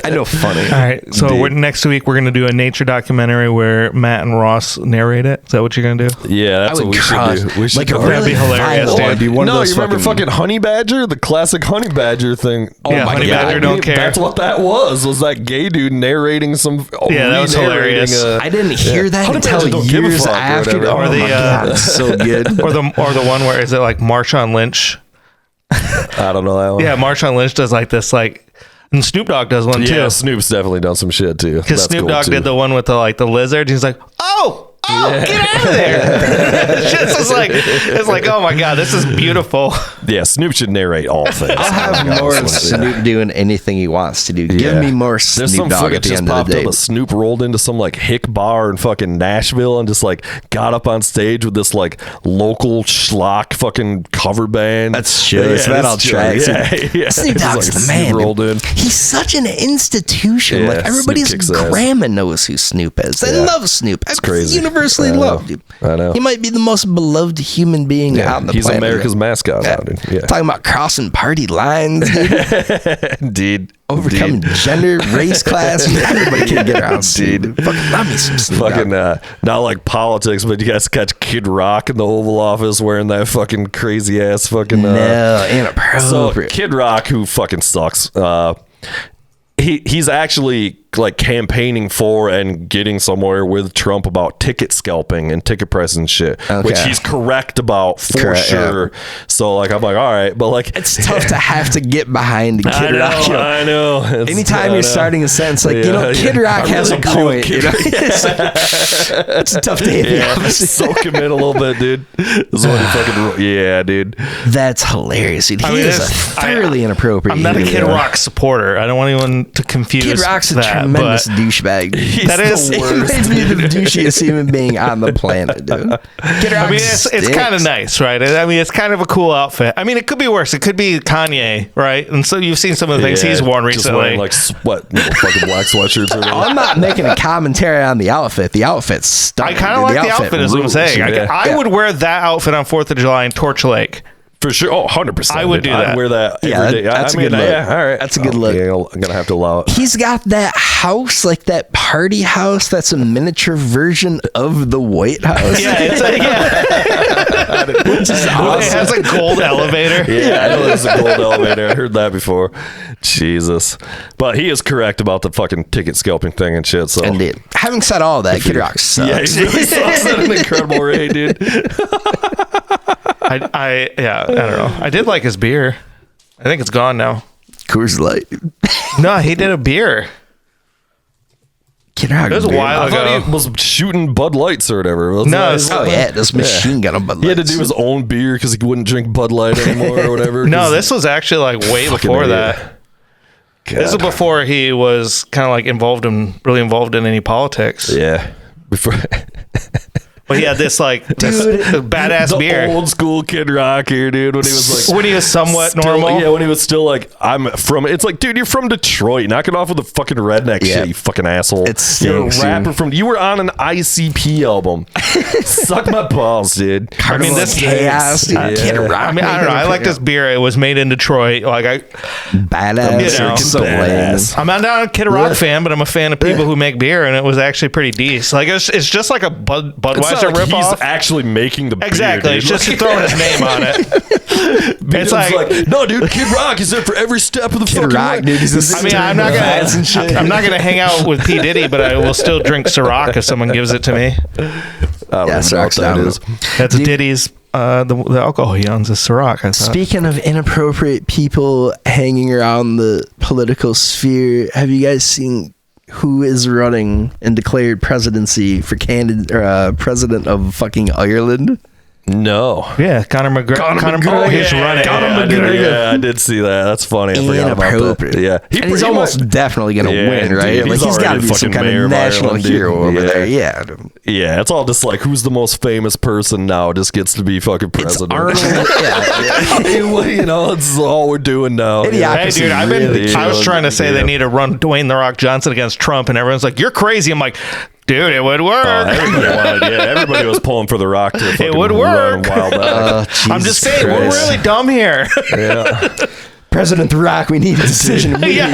I know, funny. All right, so next week we're gonna do a nature documentary where Matt and Ross narrate it. Is that what you're gonna do? Yeah, that's I what would we cry. should do. We should Like a do That'd be hilarious, violent- dude. one of No, those you remember fucking Honey Badger, the classic Honey Badger thing? Oh Yeah, my Honey God. Badger don't care. That's what that was that gay dude narrating some. Yeah, that was re-narrating, hilarious. I didn't hear that Honey until Badger don't give a years fuck or after. whatever. Oh Or the, my God, it's so good. Or the one where is it like Marshawn Lynch? I don't know that one. Yeah, Marshawn Lynch does like this and Snoop Dogg does one Yeah, too. Snoop's definitely done some shit too. Because Snoop Dogg did the one with the lizard. He's like, oh, get out of there! It's like, oh my God, this is beautiful. Yeah, Snoop should narrate all things. I'll have more of Snoop doing anything he wants to do. Give Yeah. me more There's Snoop some Dogg fucking at the just end of popped the day. up. A Snoop rolled into some like hick bar in fucking Nashville and just like got up on stage with this like local schlock fucking cover band. That's shit. That all tracks. Yeah. Snoop Just, Dogg's like, the Snoop man. rolled in. He's such an institution. Yeah, like everybody's Snoop kicks ass. grandma knows who Snoop is. They Yeah. love Snoop. It's crazy. universally I know. loved. Dude. I know. He might be the most beloved human being Yeah, out on the he's planet. America's mascot now, dude. Yeah. Talking about crossing party lines, dude. Indeed. Overcoming gender, race, class. Everybody can get around Snoop. Indeed. Fucking love me some Snoop Fucking Dogg. not like politics, but you guys catch Kid Rock in the Oval Office wearing that fucking crazy ass fucking No, so inappropriate. Kid Rock, who fucking sucks, he's actually like campaigning for and getting somewhere with Trump about ticket scalping and ticket prices and shit, which he's correct about for Correct, sure. So like I'm like, all right, but like It's tough to have to get behind Kid I know, Rock. You know. I know. It's- Anytime I you're know. starting a sentence, like, you know, Yeah, Kid yeah. Rock I has really a agree with point. Kid You know? Rock. It's tough to hit the Yeah, opposite. soak him in a little bit, dude. This is what he fucking, yeah, dude. That's hilarious, dude. He mean, is a it's- thoroughly inappropriate. I'm not a human Kid being. Rock supporter. I don't want anyone to confuse Kid Rock's a that, tremendous but douchebag. that is He might be the douchiest human being on the planet, dude. Kid Rock I mean, it's kind of nice, right? I mean, it's kind of a cool outfit. I mean, it could be worse. It could be Kanye, right? And so you've seen some of the things he's worn just recently. wearing like fucking black sweatshirts or whatever. I'm not making a commentary on the outfit. The outfit's stunning. I kind of like the outfit, is what I'm rules. saying. Yeah. I would wear that outfit on 4th of July in Torch Lake. For sure. Oh, 100%. I would do that. I'd wear that Yeah, every day. that's a good look. Yeah, all right. That's a good look. Yeah, I'm going to have to allow it. He's got that house, like that party house that's a miniature version of the White House. Yeah, it's Which is awesome. It has a gold elevator. Yeah, I know there's a gold elevator. I heard that before. Jesus. But he is correct about the fucking ticket scalping thing and shit. So Indeed. Having said all that, Kid Rock sucks. yeah, he really sucks at an incredible rate, dude. I don't know. I did like his beer. I think it's gone now. Coors Light. No, he did a beer. Kid Rock. It was a dude. while I ago. thought he was shooting Bud Lights or whatever. Wasn't No, that it's- his- Oh yeah, this machine gun on Bud He had to Lights. do his own beer because he wouldn't drink Bud Light anymore or whatever. No, 'cause- this was actually like way Fucking before idiot. that. This is before he was kind of like really involved in any politics. Yeah. Before But he had this like this badass the beer old school Kid Rock here, dude. When he was like when he was somewhat still- normal. Yeah, when he was still like, I'm from. It's like, dude, you're from Detroit. Knock it off with the fucking redneck Yeah. shit, you fucking asshole. It You're a stinks, rapper dude. from. You were on an ICP album. Suck my balls, dude. I mean, this chaos, dude. Yeah. Kid Rock. I mean, I don't know. I like this beer. It was made in Detroit. Like Badass. You know, so badass. I'm not a Kid Rock fan, but I'm a fan of people who make beer, and it was actually pretty decent. Like it's just like a It's Budweiser not like ripoff. he's actually making the beer, Exactly. dude. It's just throwing his name on it. It's like, no, dude, Kid Rock is there for every step of the fucking Rock, way. dude, he's a I mean, I'm not gonna hang out with P Diddy, but I will still drink Ciroc if someone gives it to me. I don't Yeah, even know Ciroc's what that down. is. That's Diddy's. The alcohol he owns is Ciroc. I thought. Speaking of inappropriate people hanging around the political sphere, have you guys seen who is running and declared presidency for president of fucking Ireland? No. Yeah, Conor McGregor. He's running. Yeah, I did see that. That's funny. I forgot about that. Inappropriate. Yeah. And he's almost definitely going to win, right? dude, Like, he's got to be some kind of national hero over there. Yeah. Yeah, it's all just like who's the most famous person now just gets to be fucking president. Arnold. You know, it's all we're doing now. Hey, Idiocracy dude, I was trying to say yeah. they need to run Dwayne The Rock Johnson against Trump, and everyone's like, "You're crazy." I'm like, dude, it would work. Everybody was pulling for The Rock to fucking It would work. run a while back. I'm just saying, we're really dumb here. Yeah. President The Rock, we need a decision immediately.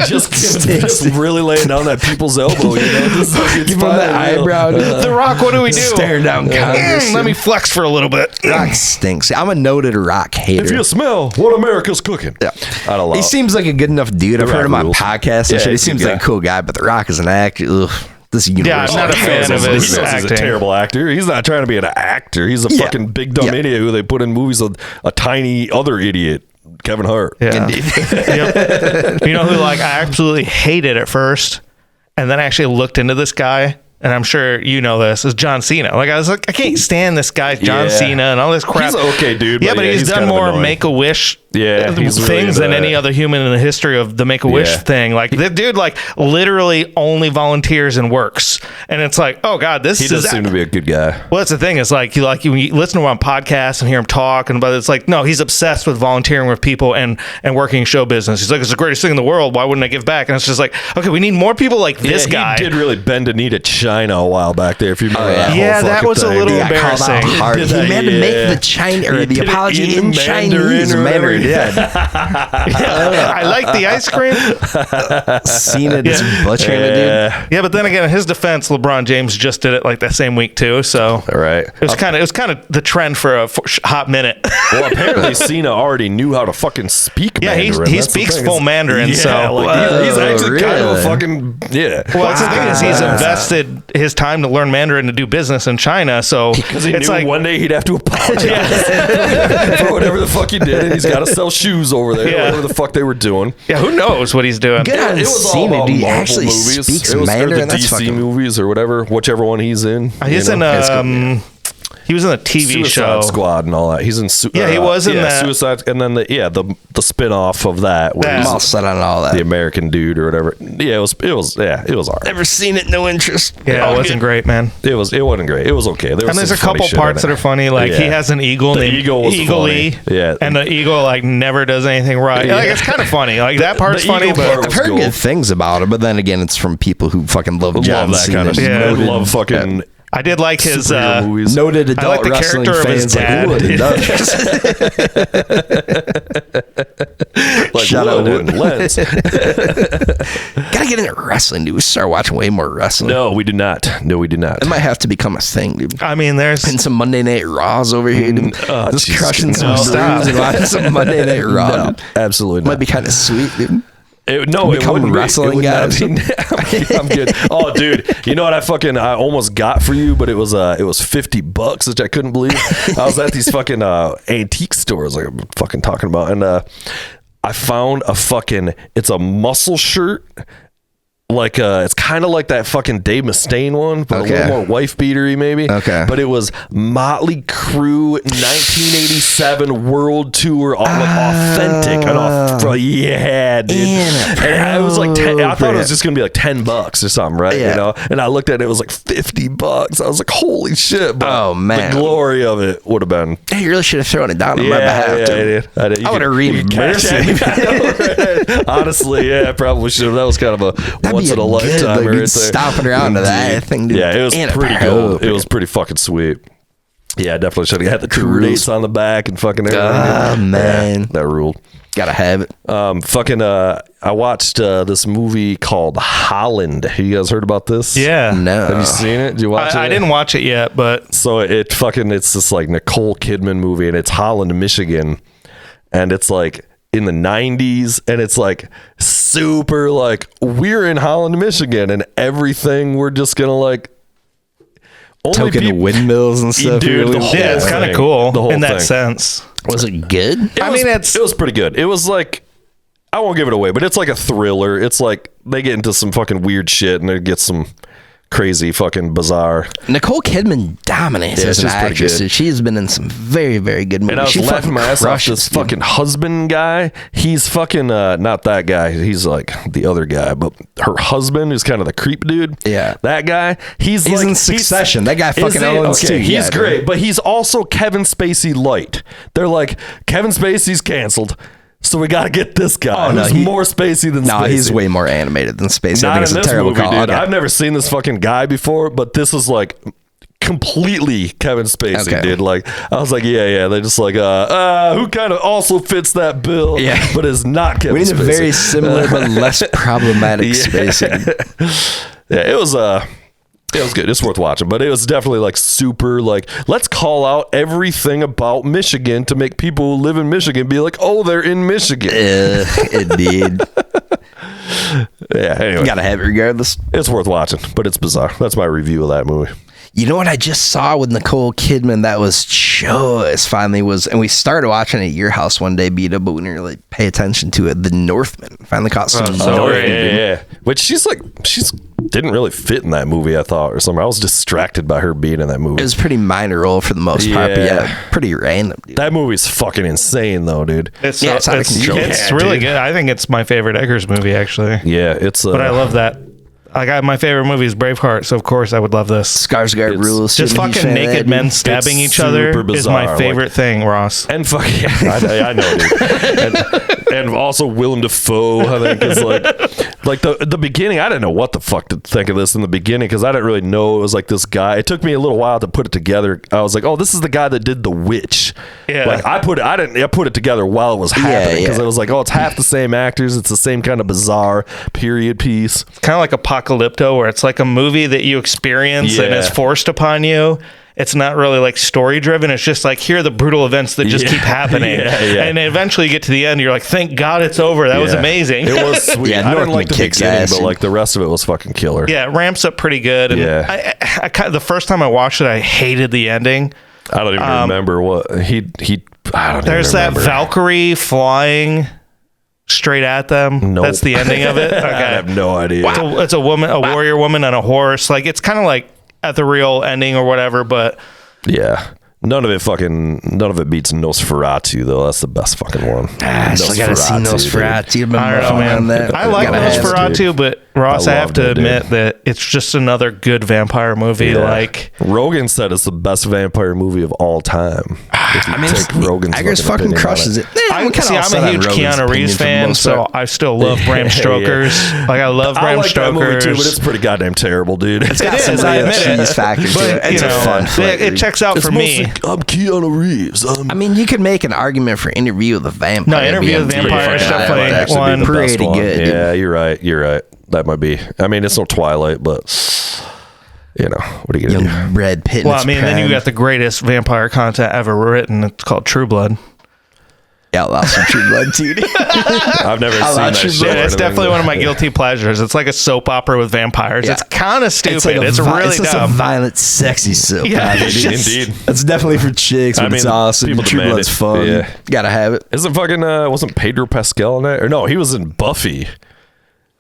just really laying down that people's elbow, you know? Give him that eyebrow. The Rock, what do we do? Staring down Congress. Let me flex for a little bit. Rock stinks. I'm a noted Rock hater. If you smell what America's cooking. Yeah. I don't know. He seems like a good enough dude. I've heard him on rules. podcasts and Yeah, shit. He he's a seems good like a guy. cool guy, but The Rock is an actor. Ugh. This universe. Yeah, I'm not a fan of his He's a acting. terrible actor. He's not trying to be an actor. He's a fucking big dumb idiot who they put in movies with a tiny other idiot, Kevin Hart. Yeah. Yep. You know who I absolutely hated at first, and then I actually looked into this guy, and I'm sure you know this, is John Cena. Like, I was like, I can't stand this guy, John Cena, and all this crap. He's an okay dude. Yeah, but he's done kind of more annoying. Make-A-Wish he's really things than into any that. other human in the history of the Make-A-Wish Yeah. thing. Like, the dude, literally only volunteers and works. And it's like, oh, God, this He is... does seem to be a good guy. Well, that's the thing. It's like you listen to him on podcasts and hear him talk, but it's like, no, he's obsessed with volunteering with people and working show business. He's like, it's the greatest thing in the world. Why wouldn't I give back? And it's just like, okay, we need more people like this guy. He did really bend a knee to China a while back there. If you remember that whole Yeah, that fucking was a thing. little He got called out embarrassing. hard. He Did that, had to make the China or He the did it apology in in Mandarin Chinese. or whatever. Mandarin, yeah. I like the ice cream. Cena just butchering it, dude. Yeah, but then again, in his defense, LeBron James just did it like that same week too. So All right. it was kind of the trend for a hot minute. Well, apparently Cena already knew how to fucking speak Yeah, he Mandarin. That's the speaks thing. full Mandarin, Yeah, so- like, he's actually kind of a really? fucking Well, that's the thing is he's invested his time to learn Mandarin to do business in China. So because he it's knew like one day he'd have to apologize for whatever the fuck he did, and he's got to sell shoes over there, Yeah. whatever the fuck they were doing. yeah, who knows what he's doing? Good on It was all Cena. about Dude, he Marvel actually movies. speaks It was Mandarin. the That's DC fucking movies or whatever, whichever one he's in. He's you in know? he was in a TV Suicide show. Squad and all that. He's in. Yeah, he was in that. Suicide, and then the spin off of that. Where That- he's I'm all set on all the that. American dude or whatever. Yeah, it was alright. Never seen it. No interest. Yeah, it wasn't great, man. It wasn't great. It was okay. There was And there's some a funny couple shit parts in that it. are funny. Like he Yeah. has an eagle The named eagle was Eagle funny. Lee. Yeah. And the eagle never does anything right. Yeah. Like it's kind of funny. Like that part's the funny, eagle but part I've heard cool. good things about it, but then again, it's from people who fucking love John Love that Cena. kind of shit. Yeah. Love fucking I did like his superhero movies. Noted adult I like the wrestling character of fans his dad. like Wood. like Shout out Wood and Lens. Gotta get into wrestling, dude. We start watching way more wrestling. No, we do not. No, we do not. It might have to become a thing, dude. I mean, there's And some Monday Night Raws over here, dude. oh, Just Jesus. crushing some No, brews stop. and watching some Monday Night Raw. No, dude. absolutely not. Might be kind of sweet, dude. No, it Become wouldn't be. wrestling It would not guys. be. I'm good. Oh, dude, you know what I almost got for you, but it was $50, which I couldn't believe. I was at these fucking antique stores, like I'm fucking talking about, and I found it's a muscle shirt. Like it's kind of like that fucking Dave Mustaine one, but a little more wife beatery maybe. Okay. But it was Motley Crue 1987 World Tour, like authentic. Yeah, dude. And I was like, I thought it was just gonna be like $10 or something, right? Yeah. You know. And I looked at it, it was like $50. I was like, holy shit! But Oh, man. the glory of it would have been. Hey, you really should have thrown it down on my behalf, dude. I did. I would have reimbursed it. Honestly, yeah, I probably should have. That was kind of a once in a lifetime right there. Stomping around to that thing, dude. Yeah, it was And pretty appropriate. cool. It was pretty fucking sweet. Yeah, I definitely should have had the tour Cruise. dates on the back and fucking everything. Ah, man. Yeah, that ruled. Gotta have it. I watched this movie called Holland. Have you guys heard about this? yeah. No. Have you seen it? Did you watch it? I didn't watch it yet, but So it's this like Nicole Kidman movie, and it's Holland, Michigan, and it's like in the 90s, and it's like super like we're in Holland, Michigan, and everything we're just gonna like only Token peop- windmills and stuff. Dude, really. the whole yeah, it's kind of thing. cool The whole in that thing. sense. Was it good? It was pretty good. It was like, I won't give it away, but it's like a thriller. It's like they get into some fucking weird shit and they get some crazy fucking bizarre. Nicole Kidman dominates Yeah, as an she's pretty actress. good. She's been in some very, very good movies. And I was she laughing fucking my ass off. crushes, This dude. fucking husband guy. He's fucking not that guy. He's like the other guy, but her husband is kind of the creep dude. Yeah. that guy. He's like, in Succession. That guy is fucking he? owns Okay, too. he's Yeah, great, dude. but he's also Kevin Spacey light. They're like, Kevin Spacey's canceled, so we got to get this guy. Oh, no, who's more Spacey than No, Spacey. he's way more animated than Spacey. I Not think it's in a this terrible movie, call. dude. Okay. I've never seen this fucking guy before, but this is like completely Kevin Spacey, Okay. dude. Like, I was like, yeah. They're just like, who kind of also fits that bill, Yeah. but is not Kevin We need Spacey. a very similar but less problematic Spacey. Yeah, it was good. It's worth watching, but it was definitely like super like, let's call out everything about Michigan to make people who live in Michigan be like, oh, they're in Michigan. Indeed. Yeah, anyway, Gotta have it regardless. it's worth watching, but it's bizarre. That's my review of that movie. You know what I just saw with Nicole Kidman that was just finally was, and we started watching it at your house one day, Beta, but we didn't really pay attention to it. The Northman finally caught some Northman. Yeah. Which she's didn't really fit in that movie, I thought, or something. I was distracted by her being in that movie. It was a pretty minor role for the most part, but Yeah. yeah, pretty random, dude. That movie's fucking insane, though, dude. It's Yeah, it's out of control. It's Yeah, really dude. good. I think it's my favorite Eggers movie, actually. Yeah, it's. But I love that. My favorite movie is Braveheart, so of course I would love this. Skarsgård It's rules. Just You're a huge fucking fan of naked that, men dude? stabbing It's each other super is my bizarre, favorite thing, Ross. And fucking, I know, dude. And also Willem Dafoe, I think, is like the beginning. I didn't know what the fuck to think of this in the beginning because I didn't really know it was like this guy. It took me a little while to put it together. I was like, oh, this is the guy that did The Witch. Yeah. Like I put it together while it was happening because yeah. it was like, oh, it's half the same actors. It's the same kind of bizarre period piece. Kind of like Apocalypto, where it's like a movie that you experience and Yeah. is forced upon you. It's not really like story driven. It's just like, here are the brutal events that just Yeah. keep happening. Yeah. And eventually you get to the end, you're like, thank God it's over. That was Yeah. amazing. It was sweet. Yeah, I didn't Northman like the kicks beginning, ass. but like the rest of it was fucking killer. Yeah, it ramps up pretty good. And Yeah. I kind of, the first time I watched it, I hated the ending. I don't even remember what he. I don't. There's even that remember. Valkyrie flying straight at them. Nope. That's the ending of it. Okay. I have no idea. It's a woman, a warrior woman on a horse. Like, it's kind of like at the real ending or whatever, but Yeah. None of it beats Nosferatu though. That's the best fucking one. I still gotta see Nosferatu. I've been I don't know, muffing man. on that. I like Gotta have it. Nosferatu, but Ross, I have loved to it, dude. admit that it's just another good vampire movie. Yeah. Like, Rogan said it's the best vampire movie of all time. If you I mean, take Rogan's Eggers fucking opinion on crushes it. I'm a huge Keanu Reeves fan, so I still love Bram Stoker's. Like, I love I Bram like that movie Stoker's. too, but it's pretty goddamn terrible, dude. It's got It some is, I real admit it. cheese factor to it. But, It's you a know, fun flick. it checks out for me. I'm Keanu Reeves. I mean, you could make an argument for Interview with a Vampire. No, Interview with the being Vampire is fucking definitely high. actually one. be the best Pretty one. good, dude. Yeah, you're right. That might be. I mean, it's no Twilight, but you know, what are you gonna do? Young Brad Pitt. in Well, I its mean, then you prime. got the greatest vampire content ever written. It's called True Blood. Outlaw some True Blood too. I've never I seen like that True shit. Blood. Yeah, it's or definitely anything. one of my guilty pleasures. It's like a soap opera with vampires. Yeah. It's kind of stupid. It's like really just dumb. a violent, sexy soap. Yeah, opera, it's dude. just- Indeed. It's definitely for chicks, but I it's mean, awesome. people True demand Blood's it. fun. Yeah. Gotta have it. Isn't fucking wasn't Pedro Pascal in that? Or no, he was in Buffy.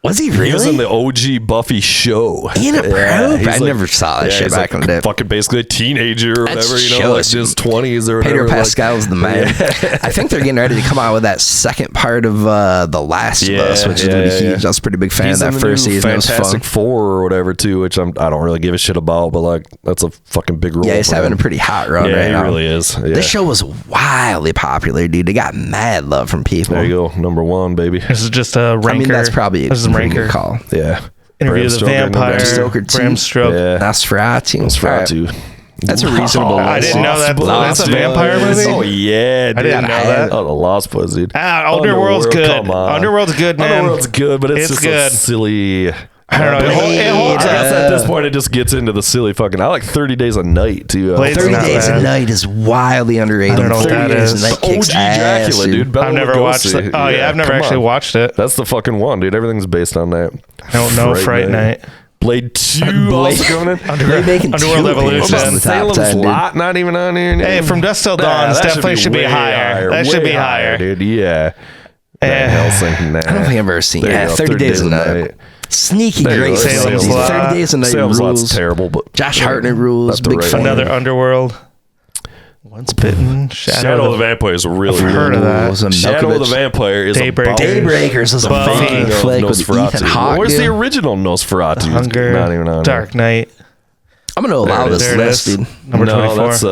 Was he He was in really? the OG Buffy show. Inappropriate. he's I never saw that shit he's back in the day. Fucking basically a teenager or That's whatever, you know, like shows. his 20s or whatever. Pedro like- Pascal's the man. I think they're getting ready to come out with that second part of The Last of Us, which is really huge. I was a pretty big fan He's of in that the first new season. It was fun. Fantastic Four or whatever too, which I don't really give a shit about, but like that's a fucking big role. Yeah, he's for having him. a pretty hot run Yeah, right he now. really is. Yeah. This show was wildly popular, dude. They got mad love from people. There you go, number one, baby. This is just a ranker. I mean, that's probably this is a a pretty good ranker. call. Yeah. Interview Bram with the Stoker, vampire. Bram Stoker too. Bram Stoker. Yeah. Nosferatu. Nosferatu. That's a reasonable I didn't know that. That's a vampire movie? Oh yeah, dude. I didn't know that. Oh, the Lost Boys, dude. Underworld's Underworld, good. come on. Underworld's good, man. Underworld's good, but it's It's just good. a silly. I don't know. It holds I guess up. at this point it just gets into the silly fucking. I like 30 Days a Night too. Blade's 30 not Days bad. a Night is wildly underrated. I don't know what 30 that Days is. a Night kicks OG ass, Dracula, dude. Bela I've never watched Lugosi. that. Oh, yeah, I've never come actually on. watched it. That's the fucking one, dude. Everything's based on that. I don't know. Fright Night. Blade 2 also coming in. They're making Underworld two Evolution. appearances in the top Salem's 10, dude. Lot not even on here. Hey, From Dusk Till Dawn that definitely should be way higher. That should way be higher. dude. Yeah. Van Helsing. Nah. I don't think I've ever seen. There you Yeah, go, 30 Days a Night. Sneaky There you great go. films. Salem's Lot. 30 Days a Night Salem's Lot's rules. terrible, but Josh Hartnett rules. That's the Big right fan. one. Another Underworld. Once Bitten. Shadow of the Vampire is really I've heard of that. Rules and Shadow of the Malkovich. Vampire is Daybreakers. about Daybreakers is a Buffy. fucking of flick with Nosferatu. Ethan Hawke. Where's the dude. original Nosferatu? Hunger. Not even on Dark Knight. Oh, I'm gonna allow There it this is. There it list, is. dude. Number 24. That's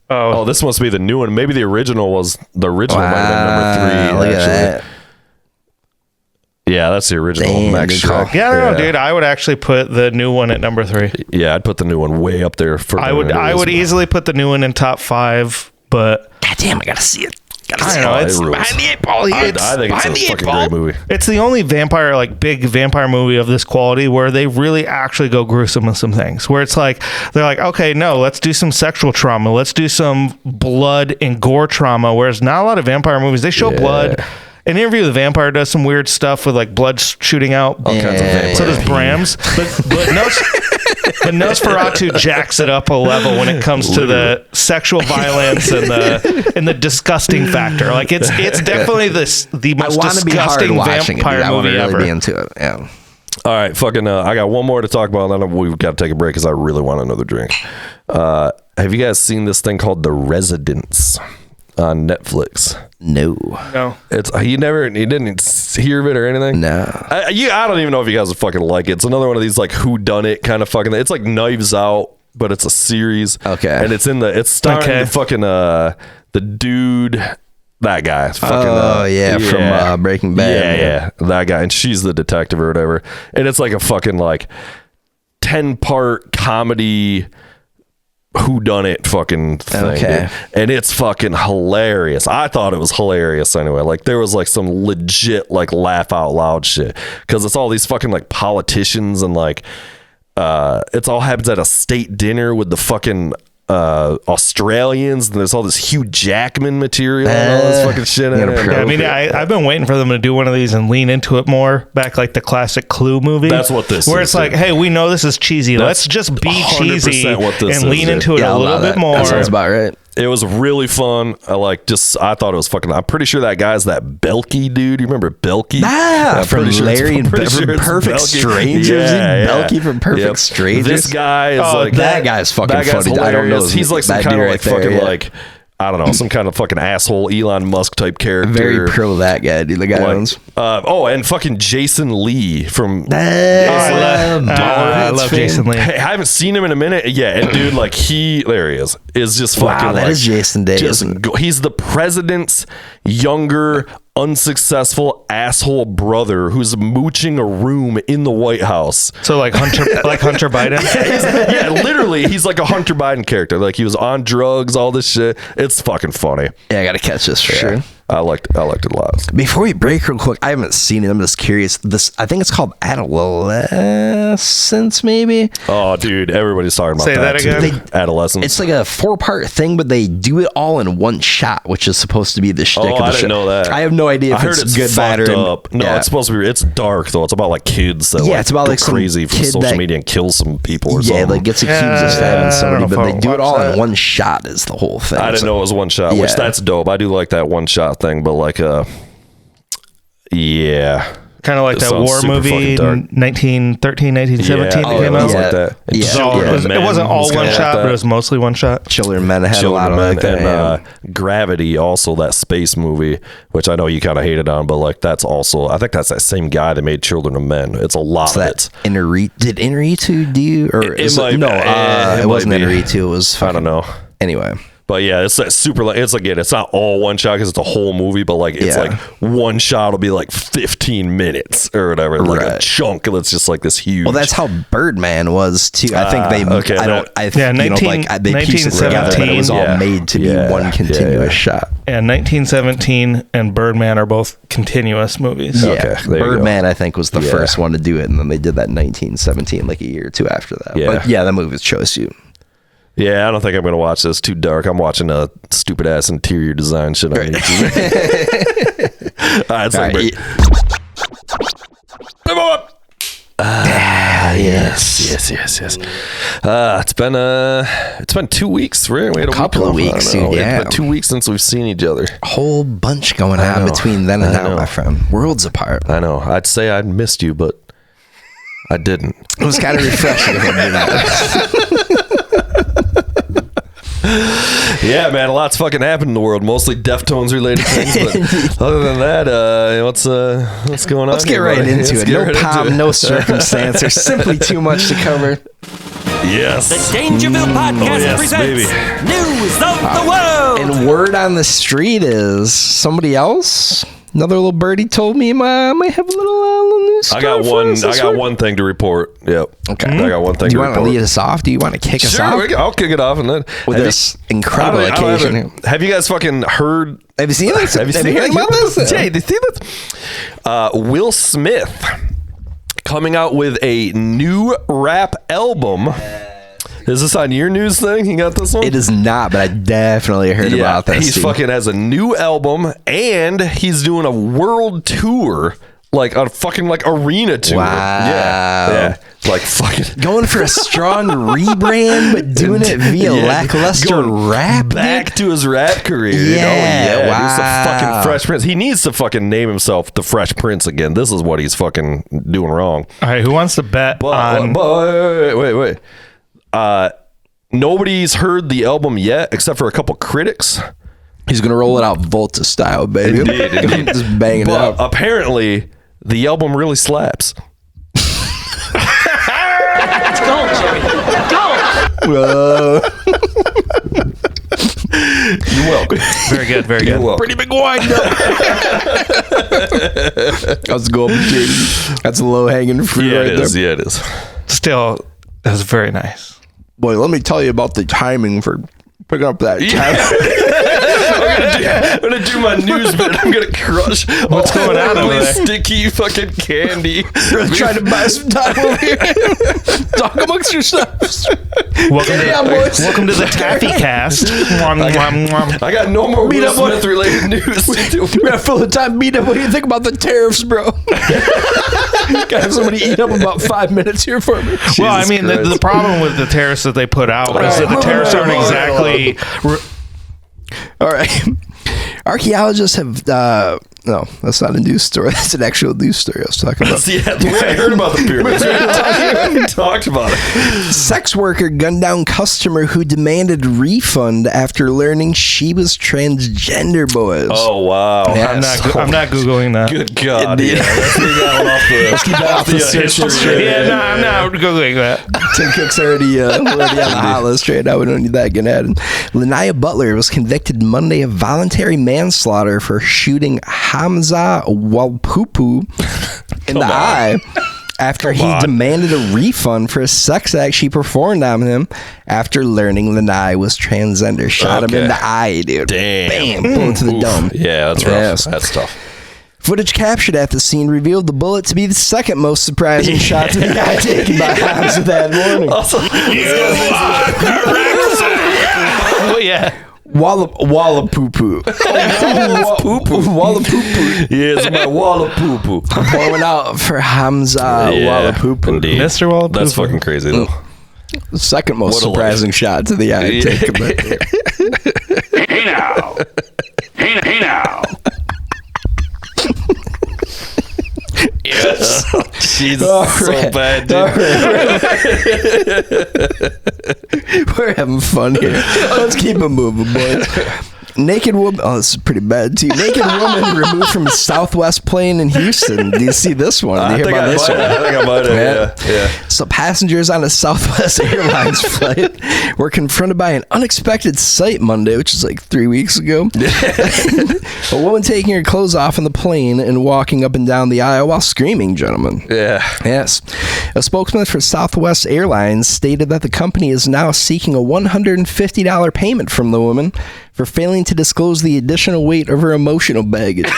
oh, this must be the new one. Maybe the original was the original. Might have been number 3. Look at Actually, that. yeah, that's the original. Damn, Max good call. Schreck. Yeah, I don't know, dude. I would actually put the new one at number 3. Yeah, I'd put the new one way up there. For I would easily put the new one in top 5, but God damn, I gotta see it. I don't know. It's rules. Behind the eight ball. I think it's a fucking great movie. It's the only vampire, like big vampire movie of this quality where they really actually go gruesome with some things. Where it's like, they're like, okay, no, let's do some sexual trauma. Let's do some blood and gore trauma. Whereas not a lot of vampire movies, they show blood. An Interview with the Vampire does some weird stuff with like blood shooting out. All kinds of vampire. So does Brahms. But Nosferatu jacks it up a level when it comes to the sexual violence and the disgusting factor. Like it's definitely the most disgusting vampire I want to movie really ever. be into it. Yeah. All right, fucking. I got one more to talk about, and then we've got to take a break because I really want another drink. Have you guys seen this thing called The Residence on Netflix? No. No. It's you didn't hear of it or anything. No. I don't even know if you guys would fucking like it. It's another one of these like whodunit kind of fucking. It's like Knives Out, but it's a series. Okay. And it's starring the fucking the dude, that guy. Fucking, from Breaking Bad. Yeah, that guy, and she's the detective or whatever. And it's like a fucking like 10-part comedy whodunit fucking thing. Okay. Dude. And it's fucking hilarious. I thought it was hilarious anyway. Like there was like some legit like laugh out loud shit because it's all these fucking like politicians and like it's all happens at a state dinner with the fucking Australians, and there's all this Hugh Jackman material and all this fucking shit in it. Yeah, I mean, I've been waiting for them to do one of these and lean into it more, back like the classic Clue movie. That's what this where is, it's like, dude. hey, we know this is cheesy. Let's just be 100% cheesy what this and is, lean dude. into it a little bit more. That sounds about right. It was really fun. I thought it was fucking. I'm pretty sure that guy's that Belky dude. You remember Belky? Ah, from Larry and pretty from it's Perfect Belky. Strangers. Yeah, Belky from Perfect Yep. Strangers. This guy is like that guy's fucking that guy's funny. I don't know. hilarious. He's like some that kind dude of right like there, fucking yeah. like I don't know, some kind of fucking asshole Elon Musk type character. Very pro that guy, dude. The guy owns. And fucking Jason Lee from. I love Jason Lee. Hey, I haven't seen him in a minute. Yeah, and dude, like there he is just fucking. Wow, that like, is Jason Day. He's the president's younger, unsuccessful asshole brother who's mooching a room in the White House. So like Hunter Biden. Yeah, literally, he's like a Hunter Biden character. Like he was on drugs, all this shit. It's fucking funny. Yeah, I gotta catch this for sure. I liked it a lot. Before we break real quick, I haven't seen it. I'm just curious. I think it's called Adolescence, maybe. Oh, dude, everybody's talking about Say that too. again? Adolescence. It's like a 4-part thing, but they do it all in one shot, which is supposed to be the shtick of the I didn't show. know that. I have no idea if I heard it's it's good, bad, or fucked up. No, yeah. it's supposed to be. It's dark though. It's about like kids that Yeah, it's about go like some crazy from kid social that- media and kill some people or Yeah, something. like gets accused of I stabbing don't somebody, know if but they I'll do it watch all that. in one shot. Is the whole thing. I didn't know it was one shot, which Yeah. that's dope. I do like that one shot thing, but like yeah. Kind of like It that sounds war super movie fucking dark. 1913, 1917 that Yeah, came it out. was Yeah. like that. And Yeah. Children of It Men wasn't all was one kinda like shot, that. but it was mostly one shot. Children Men had a lot of like that. and yeah. Gravity, also that space movie, which I know you kind of hated on, but like that's also, I think that's that same guy that made Children of Men. It's a lot So of that it. did Inaritu do or It is might- no? it It wasn't might be. Inaritu. It was I don't know. Anyway, But yeah, it's that super. It's again, it's not all one shot because it's a whole movie, but like it's Yeah. like one shot will be like 15 minutes or whatever, like a Right. chunk, and it's just like this huge. well, that's how Birdman was too. I think they. okay, I don't. that- I Yeah, you know, like they pieced it together, but it was all 1917, made to be yeah, one continuous shot. And 1917 and Birdman are both continuous movies. Okay, Yeah, there you go. Birdman I think was the Yeah. first one to do it, and then they did that in 1917, like a year or two after that. Yeah. But yeah, that movie chose you. Yeah, I don't think I'm gonna watch this. Too dark. I'm watching a stupid ass interior design shit on YouTube. All right, it's All like right, yeah. Yes. It's been 2 weeks. We had a couple of weeks, dude, yeah. It's been 2 weeks since we've seen each other. A whole bunch going on between then and now, my friend. Worlds apart. I know. I'd say I'd missed you, but I didn't. It was kind of refreshing. Yeah, man, a lot's fucking happened in the world. Mostly Deftones related things, but other than that, what's going on? Let's get right into it. No pomp, no circumstance. There's simply too much to cover. Yes. The Dangerville podcast presents News of the World. And word on the street is somebody else. Another little birdie told me I might have a little news. I got one thing to report. Yep. Okay. I got one thing to report. Do you want to lead us off? Do you want to kick us off? Sure, I'll kick it off and then with this incredible occasion. Have you guys fucking heard? Have you seen this? Have you seen about this? Jay, did you see this? Will Smith coming out with a new rap album. Is this on your news thing? You got this one? It is not, but I definitely heard about this. He fucking has a new album and he's doing a world tour, like a fucking like arena tour. Wow. Yeah. Like fucking going for a strong rebrand, but doing it via lackluster rap. Back to his rap career. Yeah. Wow. He's the fucking Fresh Prince. He needs to fucking name himself the Fresh Prince again. This is what he's fucking doing wrong. All right, who wants to bet on? Wait. Nobody's heard the album yet, except for a couple critics. He's gonna roll it out Volta style, baby. Indeed. Just bang it out. Apparently, the album really slaps. Let's go, Jerry. Go. You're welcome. Very good. Very good. Welcome. Pretty big wine. Let's go, JD. That's a low hanging fruit right there. Yeah, it is. Still, that was very nice. Boy, let me tell you about the timing for picking up that. I'm gonna do my news bit. I'm gonna crush what's going on over there? Sticky fucking candy. Trying to buy some time over here. Talk amongst yourselves. Welcome to the Taffy Cast. I got no more Will Smith related news. We got full of time. Meet up. What do you think about the tariffs, bro? Gotta have somebody eat up about 5 minutes here for me. Well, I mean, the problem with the tariffs that they put out is that the tariffs aren't exactly. All right. Archaeologists have no, that's not a news story. That's an actual news story I was talking about. I heard about the pyramids. We talked about it. Sex worker gunned down customer who demanded refund after learning she was transgender, boys. Oh, wow. Yes. I'm not Googling that. Good God. Indeed. Let's keep that off the history. Yeah, no, I'm not Googling that. Tim Cook's already on the hot list right now. We don't need that getting added. Linnea Butler was convicted Monday of voluntary manslaughter for shooting Hamza Walpupu in the eye after he demanded a refund for a sex act she performed on him after learning Linnea was transgender. Shot him in the eye, dude. Damn. Bam. Bullet to the dome. Yeah, that's rough. Yes. That's tough. Footage captured at the scene revealed the bullet to be the second most surprising shot to the eye taken by Hamza that morning. Also, Oh, yeah. Walla poo poo. Walla poo poo. Yes, my walla poo poo. Pouring out for Hamza Walla poo poo. Indeed. Mr. Walla poo. That's fucking crazy, though. The second most What a surprising shot to the eye taken. Hey now. Hey now. Yes. Jesus, so right. bad, dude. We're having fun here. Let's keep it moving, boys. Naked woman. Oh, this is pretty bad too. Naked woman removed from a Southwest plane in Houston. Do you see this one? I think I think I might have. Yeah. So passengers on a Southwest Airlines flight were confronted by an unexpected sight Monday, which is like 3 weeks ago. A woman taking her clothes off on the plane and walking up and down the aisle while screaming, gentlemen. Yeah. Yes. A spokesman for Southwest Airlines stated that the company is now seeking a $150 payment from the woman for failing to disclose the additional weight of her emotional baggage.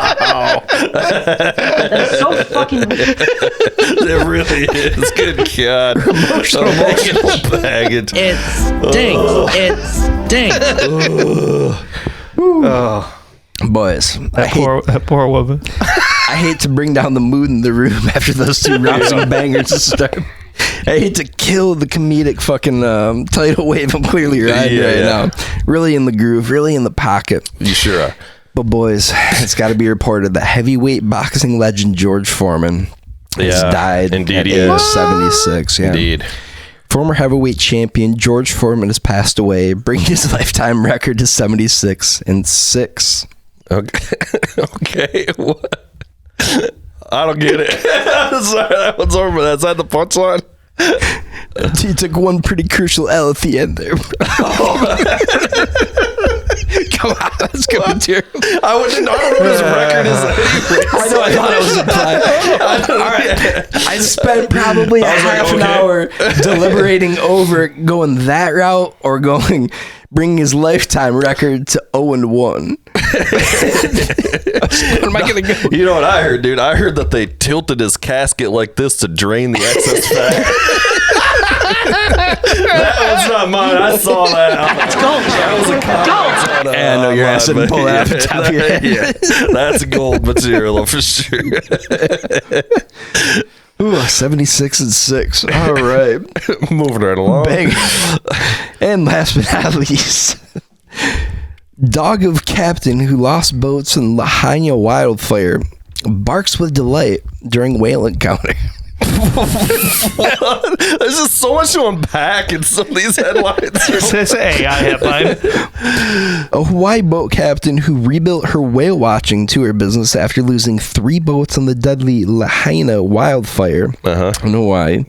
Wow. That's so fucking. It really is. Good God. Emotional baggage. It stinks. It stinks. Boys, That poor woman. I I hate to bring down the mood in the room after those two rousing bangers start. I hate to kill the comedic fucking tidal wave I'm clearly riding now. Really in the groove, really in the pocket. You sure are. But boys, it's got to be reported that heavyweight boxing legend George Foreman has died at age 76. Yeah. Indeed. Former heavyweight champion George Foreman has passed away, bringing his lifetime record to 76 and 6. Okay. Okay. What? I don't get it. Sorry, that one's over. That's that the punchline. He took one pretty crucial L at the end there. Come on, let's go, dear. I don't know what his record is. I know. I thought it was implied. All right. I spent probably half an hour deliberating over going that route or bringing his lifetime record to 0-1. What am I gonna go? You know what I heard, dude? I heard that they tilted his casket like this to drain the excess fat. That was not mine. I saw that. That's gold. That was a comment. I know your ass didn't pull that off the top of your head. Yeah, that's gold material for sure. Ooh, 76 and 6. All right. Moving right along. Bang. And last but not least, dog of captain who lost boats in Lahaina wildfire barks with delight during whale encounter. There's just so much to unpack in some of these headlines. This AI headline. A Hawaii boat captain who rebuilt her whale watching tour business after losing 3 boats on the deadly Lahaina wildfire in Hawaii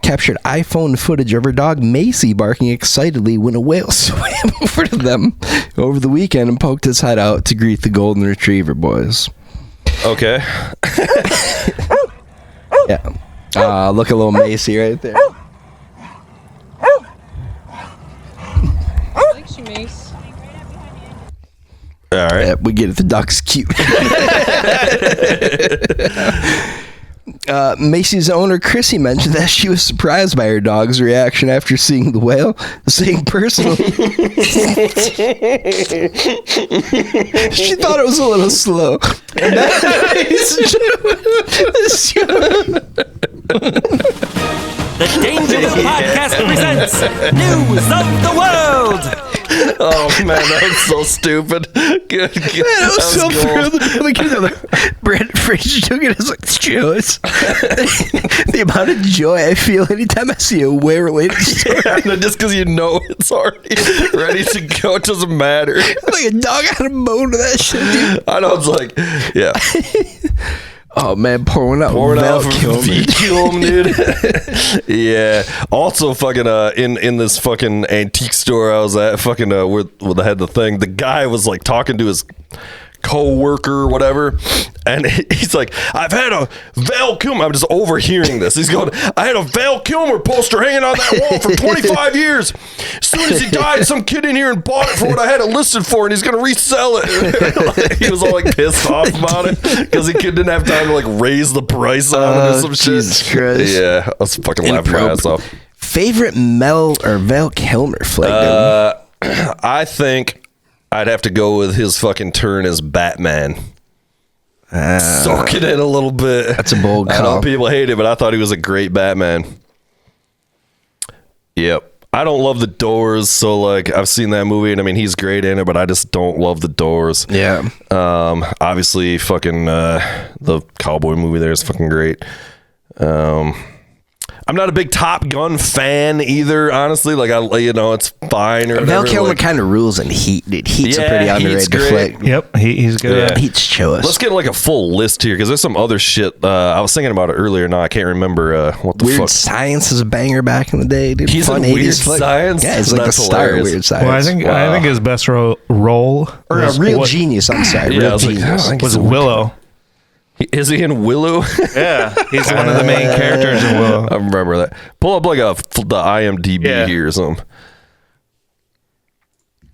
captured iPhone footage of her dog Macy barking excitedly when a whale swam over to them over the weekend and poked his head out to greet the golden retriever boys. Okay. Yeah. Look at little Macy right there. Thanks, you, Mace. All right. Yeah, we get it. The duck's cute. Macy's owner, Chrissy, mentioned that she was surprised by her dog's reaction after seeing the whale, saying personally, she thought it was a little slow. The Dangerville Podcast presents News of the World. Oh man, that was so stupid. Good. Man, I was so thrilled. Brandon Fraser took it as like shows. The amount of joy I feel anytime I see a whale-related story. Yeah, just because you know it's already ready to go, it doesn't matter. Like a dog on a bone to that shit, dude. I know, it's like, yeah. Oh man, pouring out Val Kilmer, dude. Yeah. Also, fucking in this fucking antique store I was at, fucking where they had the thing. The guy was like talking to his co-worker or whatever, and he's like, I've had a Val Kilmer. I'm just overhearing this. He's going, I had a Val Kilmer poster hanging on that wall for 25 years. As soon as he died, some kid in here and bought it for what I had it listed for, and he's gonna resell it. He was all like pissed off about it because he didn't have time to like raise the price on it or some Jesus shit. Christ. Yeah, I was fucking laughing my ass off. Favorite Mel or Val Kilmer flick? I think I'd have to go with his fucking turn as Batman. Soak it in a little bit. That's a bold call. I know people hate it, but I thought he was a great Batman. Yep. I don't love The Doors, so like I've seen that movie, and I mean he's great in it, but I just don't love The Doors. Yeah. Obviously, fucking the cowboy movie there is fucking great. I'm not a big Top Gun fan either, honestly. Like, it's fine or whatever. Val Kilmer kind of rules in Heat, dude. Heat's a pretty underrated flick. Yep, he's good. Yeah. Heat's chillest. Let's get like a full list here because there's some other shit. I was thinking about it earlier. Now I can't remember what the Weird fuck. Science is a banger back in the day, dude. He's Fun in Weird 80s flick. Science? Yeah, he's like That's the star of hilarious. Weird Science. Well, I think his best role or a real genius. I'm sorry, Yeah, I real was like, genius. I think was Willow. Is he in Willow? Yeah, he's one of the main characters in Willow. I remember that. Pull up like the IMDb here or something.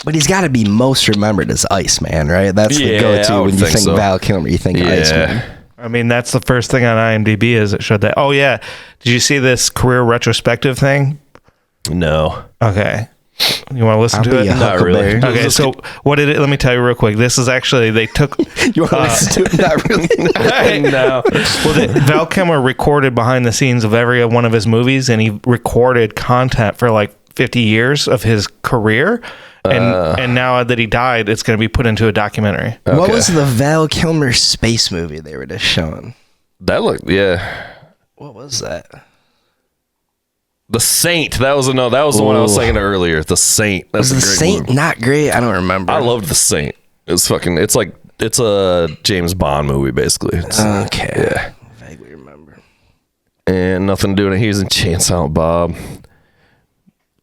But he's got to be most remembered as Iceman, right? That's the Yeah, I go-to would when you think think so. Val Kilmer. You think Iceman. I mean, that's the first thing on IMDb is it showed that. Oh yeah, did you see this career retrospective thing? No. Okay. You want to listen I'll to be it? a huckleberry. Okay, so what did it? Let me tell you real quick. This is actually they took. You want to listen to it? Not really. No. Well, Val Kilmer recorded behind the scenes of every one of his movies, and he recorded content for like 50 years of his career. And now that he died, it's going to be put into a documentary. Okay. What was the Val Kilmer space movie they were just showing? That looked, yeah. What was that? The Saint. That was the one I was saying earlier. The Saint. That's Was a the great Saint movie. not great? I don't remember. I loved The Saint. It's a James Bond movie, basically. Okay. Yeah. Vaguely remember. And nothing doing it. He was in Chainsaw Bob.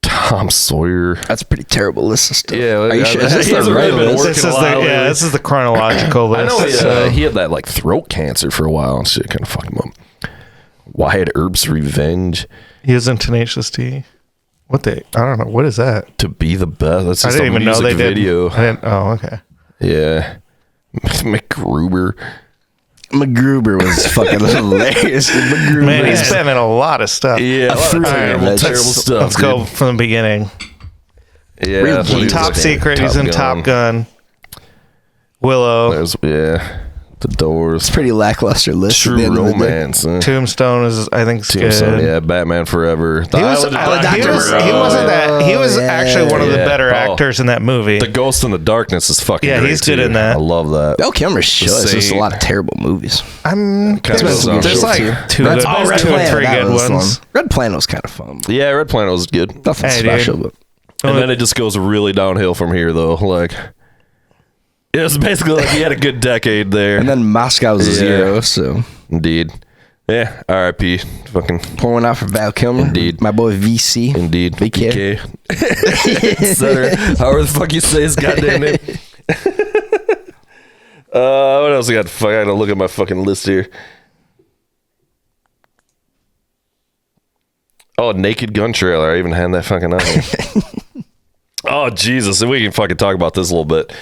Tom Sawyer. That's a pretty terrible list of stuff. Yeah, Are you sure? Is this he hasn't the right really been list? working a lot lately. This is the chronological list. I know so- he had that like throat cancer for a while and shit kind of fucked him up. Wyatt Earp's Revenge. He was in Tenacious D. I don't know. What is that? To Be the Best. That's I just didn't a even know music they did. video. I didn't. Oh, okay. Yeah. MacGruber. MacGruber was fucking hilarious. MacGruber. Man, he's been in a lot of stuff. Yeah, a lot of terrible stuff. Let's go from the beginning. Yeah, that's what he was Top like. Secret. He's in Top Gun. Willow. There's, The Doors. It's a pretty lackluster list. at the True end of the day. Romance. Tombstone is, I think, Tombstone, good. yeah. Batman Forever. He wasn't that. He was actually one of the better actors in that movie. The Ghost in the Darkness is fucking Yeah, great, he's good too. in that. I love that. Val Kilmer's choice. There's a Saint. lot of terrible movies. Kind of some There's shit, like too. two or three Planet, good that was ones. fun. Red Planet was kind of fun. Yeah, Red Planet was good. Nothing Hey, special, dude. but And then it just goes really downhill from here, though. Like, it was basically like he had a good decade there. and then Moscow's a Yeah. zero. So Indeed. Yeah, R.I.P. Fucking pour one out for Val Kilmer. Indeed. My boy VC. indeed. VK. Center. However the fuck you say his goddamn name. What else I got? I gotta look at my fucking list here. Oh, Naked Gun trailer. I even had that fucking on here. Oh, Jesus. And we can fucking talk about this a little bit.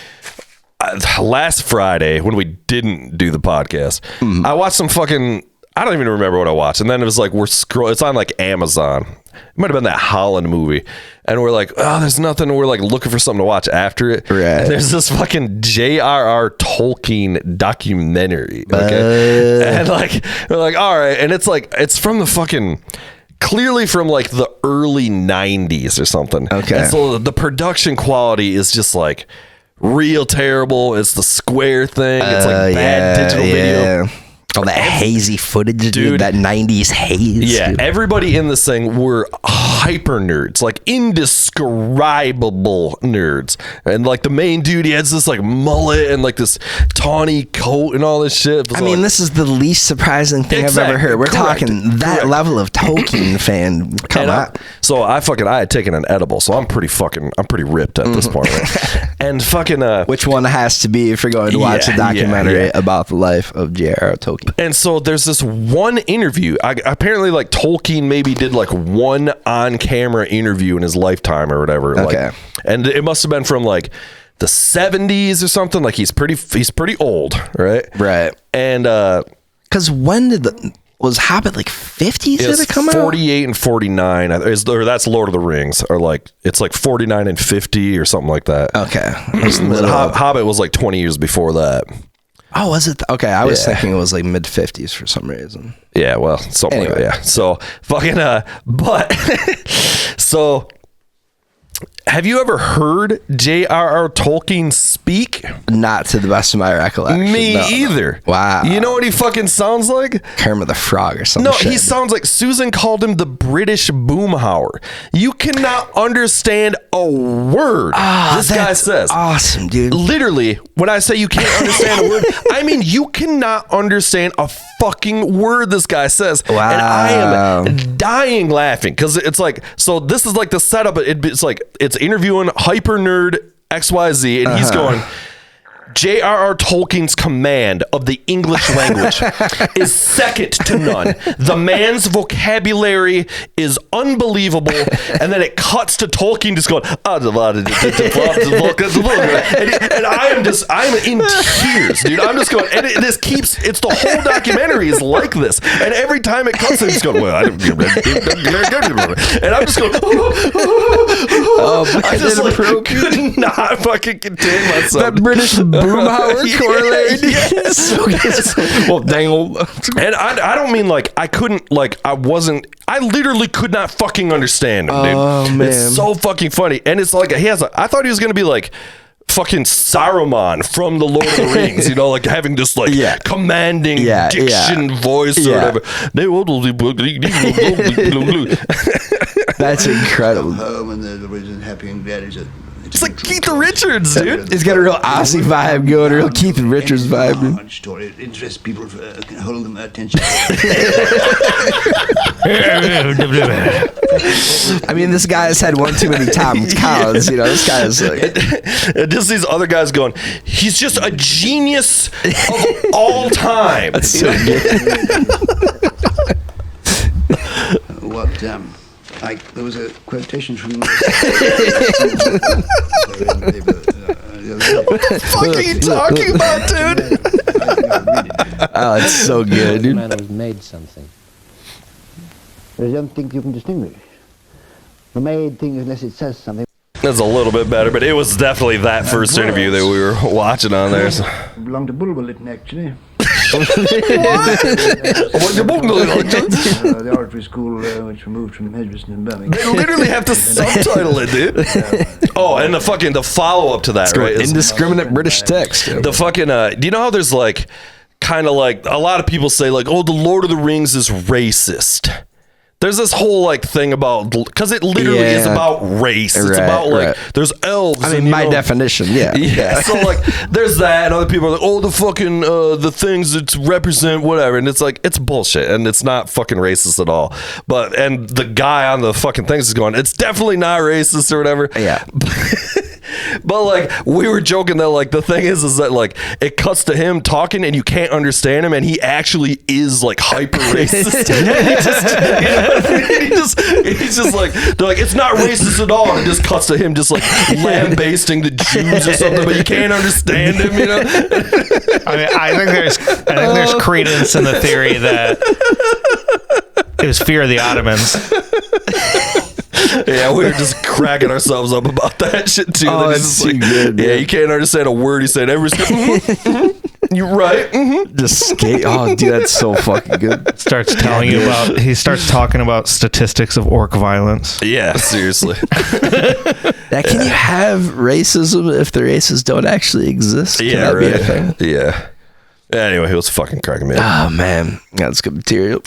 Last Friday, when we didn't do the podcast, I watched some fucking... I don't even remember what I watched. And then it was like, it's on like Amazon. It might have been that Holland movie. And we're like, oh, there's nothing. We're like looking for something to watch after it. Right. And there's this fucking JRR Tolkien documentary. Okay. And like, we're like, all right. And it's like, it's from the fucking... Clearly from like the early 90s or something. Okay. And so the production quality is just like real terrible. It's the square thing. It's like bad digital video. All that hazy footage, Dude. that 90s haze. Yeah, dude. everybody in this thing were hyper nerds, like indescribable nerds. And like the main dude, he has this like mullet and like this tawny coat and all this shit. It was I mean, like- this is the least surprising thing I've Exactly. ever heard. We're Correct. talking that Correct. level of Tolkien fan. Come And on. so I had taken an edible, so I'm pretty ripped at this point. Right? And fucking Which one has to be if you're going to watch Yeah, a documentary yeah. about the life of JRR Tolkien? And so there's this one interview. Apparently, like Tolkien maybe did like one on-camera interview in his lifetime or whatever. Okay. Like, and it must have been from like the 70s or something. Like he's pretty old, right? Right. And Because when did was Hobbit like 50s did it's it come out? 48 and 49. Or that's Lord of the Rings. Or like it's like 49 and 50 or something like that. Okay. Hobbit was like 20 years before that. Oh, was it? Okay, I was Yeah. thinking it was like mid 50s for some reason. Yeah, well, something like Anyway. that. Yeah. So fucking but so have you ever heard J.R.R. Tolkien speak? Not to the best of my recollection. Me no. either. Wow. You know what he fucking sounds like? Kermit the Frog or something. No, he sounds like Susan called him the British Boomhauer. You cannot understand a word this guy says. Awesome, dude. Literally, when I say you can't understand a word, I mean you cannot understand a fucking word this guy says. Wow. And I am dying laughing because it's like, so this is like the setup. It's like, it's interviewing hyper nerd XYZ, and he's going, JRR Tolkien's command of the English language is second to none. The man's vocabulary is unbelievable. And then it cuts to Tolkien just going, and I'm in tears, dude. I'm just going, and it's the whole documentary is like this. And every time it cuts, he's going, well, I don't, and I'm just going, I just like could not fucking contain myself. That British boomhauer correlation. Yes. Well, dang old. And I don't mean like I couldn't, like I literally could not fucking understand him, dude. Oh, man. It's so fucking funny. And it's like I thought he was gonna be like fucking Saruman from the Lord of the Rings, you know, like having this like commanding diction voice or whatever. That's incredible. Home and everybody's happy and glad. It's like Keith Richards, dude. It's got a real Aussie vibe going, a real Keith Richards vibe. Dude. Story. It interests people, can hold them attention. I mean, this guy's had one too many times cows, you know. This guy is like, and just these other guys going, he's just a genius of all time. That's so good. What there was a quotation from What the fuck are you talking about, dude? Oh, it's so good, dude. Man was made something. I don't think you can distinguish. The made thing, unless it says something. That's a little bit better, but it was definitely that first interview that we were watching on there. So. Belonged to Bulwerlytton, actually. The oratory school, which removed from Edgbaston and Birmingham. They literally have to subtitle it, dude. Oh, and the follow up to that, right? Indiscriminate British text. The fucking do you know how there's like kind of like a lot of people say like, oh, the Lord of the Rings is racist. There's this whole like thing about, because it literally is about race. It's about like there's elves. I mean, by definition, yeah. So like there's that, and other people are like, oh, the fucking the things that represent whatever, and it's like it's bullshit, and it's not fucking racist at all. And the guy on the fucking things is going, it's definitely not racist or whatever. Yeah. But like we were joking that like the thing is that like it cuts to him talking and you can't understand him, and he actually is like hyper racist. He's just like, they're like, it's not racist at all, and it just cuts to him just like lambasting the Jews or something, but you can't understand him, you know. I think there's credence in the theory that it was fear of the Ottomans. Yeah, we were just cracking ourselves up about that shit too. Oh, it's too good. Yeah, you can't understand a word he's saying. Every you're right. Just skate. Oh, dude, that's so fucking good. He starts talking about statistics of orc violence. Yeah, seriously. Now, can you have racism if the races don't actually exist? Can that be a thing? Yeah. Anyway, he was fucking cracking me up. Oh man, that's good material.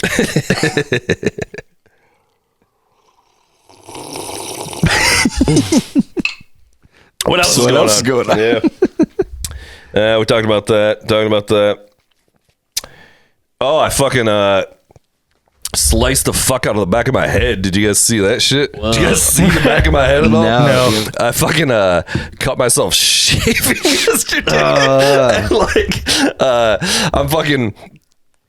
What else is going on? Yeah. We talked about that. Oh, I fucking sliced the fuck out of the back of my head. Did you guys see that shit? Whoa. Did you guys see the back of my head at all? No. I fucking cut myself shaving yesterday.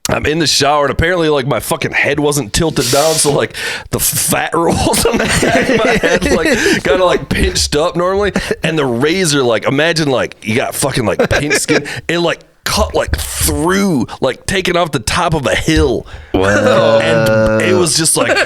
I'm in the shower, and apparently, like, my fucking head wasn't tilted down, so, like, the fat rolls on the back of my head, like, kind of, like, pinched up normally, and the razor, like, imagine, like, you got fucking, like, pink skin, it, like, cut, like, through, like, taking off the top of a hill. Wow. And it was just, like...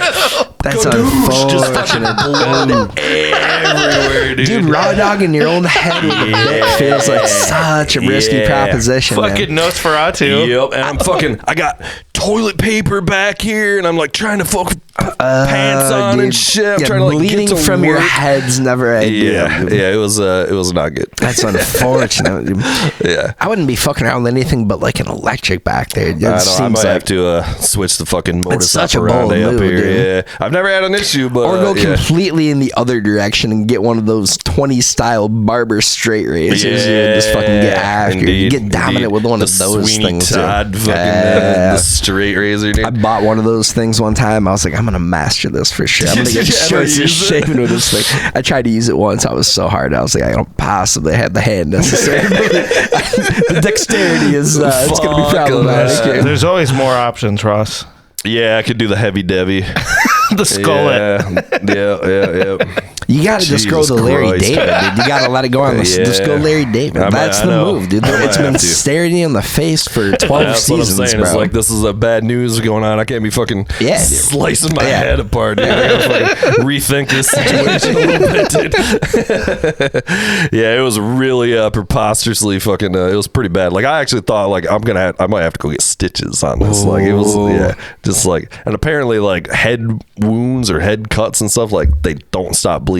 That's unfortunate. Blood everywhere, dude. Raw dogging your own head with a bit feels like such a risky proposition. Fucking Nosferatu. Yep, and I got toilet paper back here, and I'm like trying to focus pants on and shit. I'm trying to like bleeding get to from work. your head's never ideal. Yeah, it was not good. That's unfortunate. Yeah, I wouldn't be fucking around with anything but like an electric back there. I might have to switch the fucking modus operandi up here. Dude. Yeah, I've never had an issue, but or go completely in the other direction and get one of those 20 style barber straight razors. Yeah, just fucking get after. You get dominant with one of those Sweeney things. Todd fucking the straight razor. Dude. I bought one of those things one time. I was like, I'm gonna gonna master this for sure. I'm gonna get shirts and shaven with this thing. I tried to use it once. I was so hard. I was like, I don't possibly have the hand necessary. The dexterity is it's gonna be problematic. There's always more options, Ross. Yeah, I could do the heavy Debbie. The skullet. Yeah. You gotta just go to Larry David, dude. You gotta let it go on the just go Larry David. That's the move, dude. It's been staring you in the face for 12 seasons, what I'm saying. bro. It's like, this is a bad news going on. I can't be fucking slicing my head apart, dude. I gotta fucking rethink this situation a little bit, dude. Yeah, it was really preposterously fucking, it was pretty bad. Like, I actually thought, like, I might have to go get stitches on this. Like, it was, just like, and apparently, like, head wounds or head cuts and stuff, like, they don't stop bleeding.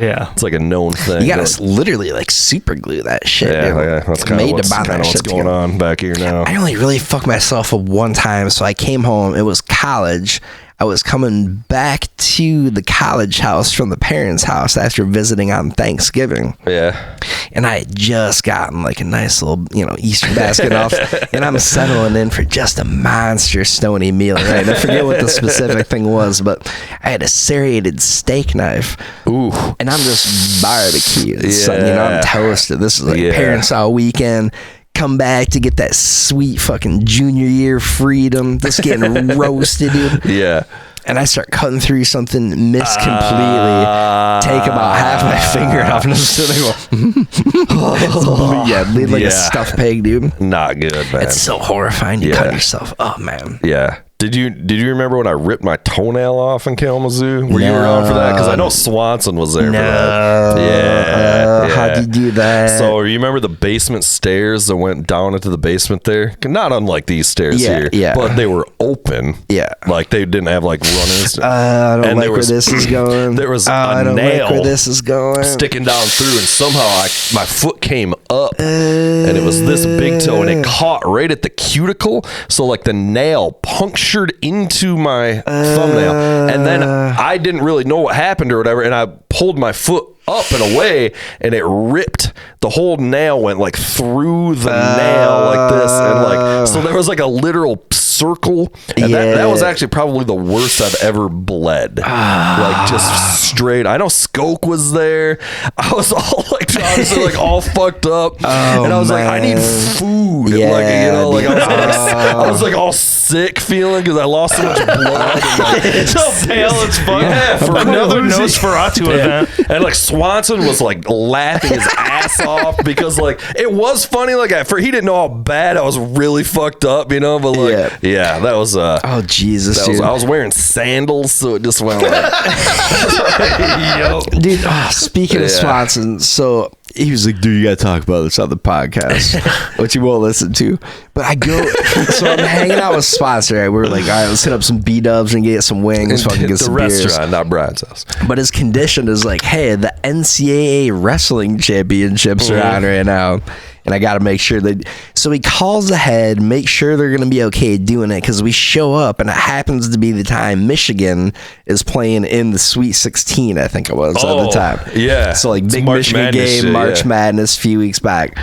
Yeah, it's like a known thing. You gotta literally like super glue that shit. Yeah, that's kind of what's going on back here now. I only really fucked myself up one time. So I came home. It was college. I was coming back to the college house from the parents' house after visiting on Thanksgiving. Yeah. And I had just gotten like a nice little, Easter basket off. And I'm settling in for just a monster stony meal, right? I forget what the specific thing was, but I had a serrated steak knife. Ooh. And I'm just barbecued. So, I'm toasted. This is like parents all weekend. Come back to get that sweet fucking junior year freedom. Just getting roasted, dude. Yeah. And I start cutting through something, miss completely, take about half my finger off, and I'm sitting there going, bleed like a stuffed pig, dude. Not good, man. It's so horrifying to cut yourself. Oh, man. Yeah. Did you remember when I ripped my toenail off in Kalamazoo? Were you around for that? Because I know Swanson was there for that. Yeah. How'd you do that? So you remember the basement stairs that went down into the basement there? Not unlike these stairs here. Yeah. But they were open. Yeah. Like they didn't have like runners. I don't like where this is going. There was I don't nail like where this is going. Sticking down through, and somehow my foot came up, and it was this big toe, and it caught right at the cuticle. So like the nail punctured into my thumbnail, and then I didn't really know what happened or whatever, and I pulled my foot up and away, and it ripped. The whole nail went like through the nail like this, and like so there was like a literal circle, and that was actually probably the worst I've ever bled. Like just straight. I know Skoke was there. I was all like honestly like all fucked up, and I was like, I need food. Yeah, like I was like all sick feeling because I lost so much blood. And, like, so pale as fuck. Yeah, for another Nosferatu event. And like Swanson was like laughing his ass off because like it was funny. Like he didn't know how bad I was really fucked up, but like that was oh Jesus, dude. I was wearing sandals, so it just went like dude. Speaking of Swanson, so he was like, dude, you gotta talk about this on the podcast, which you won't listen to. But I go, so I'm hanging out with Swanson, right? We're like, all right, let's hit up some B-dubs and get some wings, fucking get some beers. The restaurant, not Brian's house. But his condition is like, hey, the NCAA wrestling championships are on right now, and I got to make sure that. So he calls ahead, make sure they're going to be okay doing it, because we show up, and it happens to be the time Michigan is playing in the Sweet 16, I think it was at the time. Yeah. So like big Michigan game, March Madness a few weeks back.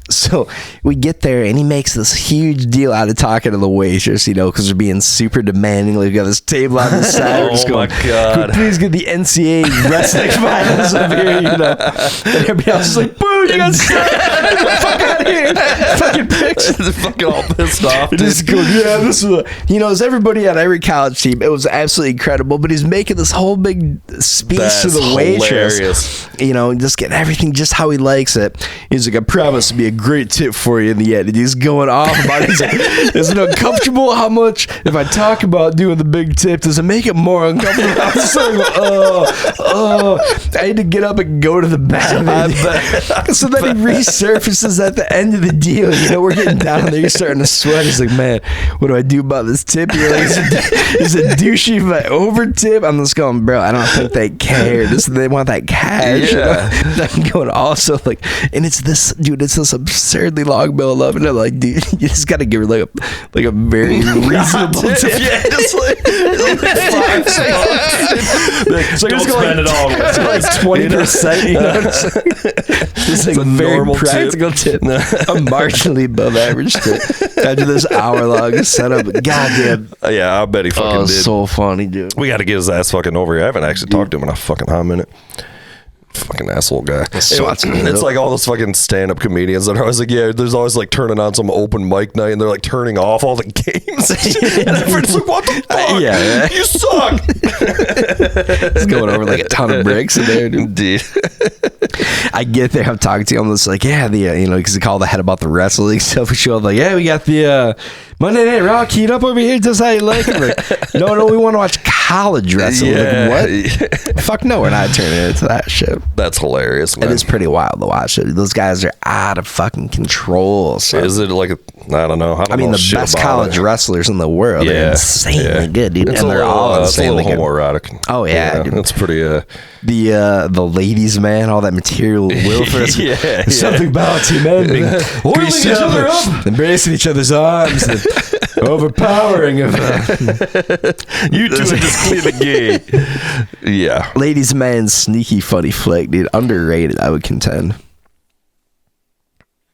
So we get there, and he makes this huge deal out of talking to the waitress, because they're being super demanding. Like, we got this table on the side. Oh my God. Please get the NCAA wrestling finals up here, And everybody else is like, boo, you guys get the fuck out of here. Fucking picks. They're fucking all pissed off. Just go, this is it's everybody on every college team. It was absolutely incredible, but he's making this whole big speech to the waitress. Just getting everything just how he likes it. He's like, I promise to be a great tip for you in the end. And he's going off about it. He's like, is it uncomfortable how much if I talk about doing the big tip, does it make it more uncomfortable? I'm just like, I had to get up and go to the bathroom. So then he resurfaces at the end of the deal. We're getting down there, he's starting to sweat. He's like, man, what do I do about this tip? You're like, is it douchey if I over tip? I'm just going, bro, I don't think they care. They want that cash. I'm going also like, and it's this, dude, it's this absurdly long bill of love, and I'm like, dude, you just gotta give her like a very reasonable tip. Yeah, just like $5. So don't spend it all. It's like 20%. This It's like a a very normal tip. practical tip. A marginally above average tip. After this hour-long setup, goddamn. Yeah, I bet he fucking did. So funny, dude. We got to get his ass fucking over here. I haven't actually talked to him in a fucking hot minute. Fucking asshole guy. It's like all those fucking stand-up comedians that are always like, yeah, there's always like turning on some open mic night and they're like turning off all the games. And everyone's like, what the fuck? Yeah. You suck. It's going over like a ton of bricks in there, dude. Indeed. I get there, I'm talking to him, it's like, yeah, because he called the head about the wrestling stuff. We show up like, yeah, we got the Monday Night Raw keyed up over here just how you like it. Like, no, we want to watch college wrestling. Yeah. Like, what? Fuck no, we're not turning into that shit. That's hilarious, man. It is pretty wild to watch it. Those guys are out of fucking control. So. Is it like, I don't know. I mean, the best college wrestlers in the world. They're insanely good, dude. It's and they're all insanely good. Homoerotic. Oh, yeah. Dude. It's pretty, the ladies, man, all that material will for us. Something about two men being oiling each other up, embracing each other's arms, and overpowering of you two are just clearly gay. Yeah. Ladies Man, sneaky funny flick, dude. Underrated, I would contend.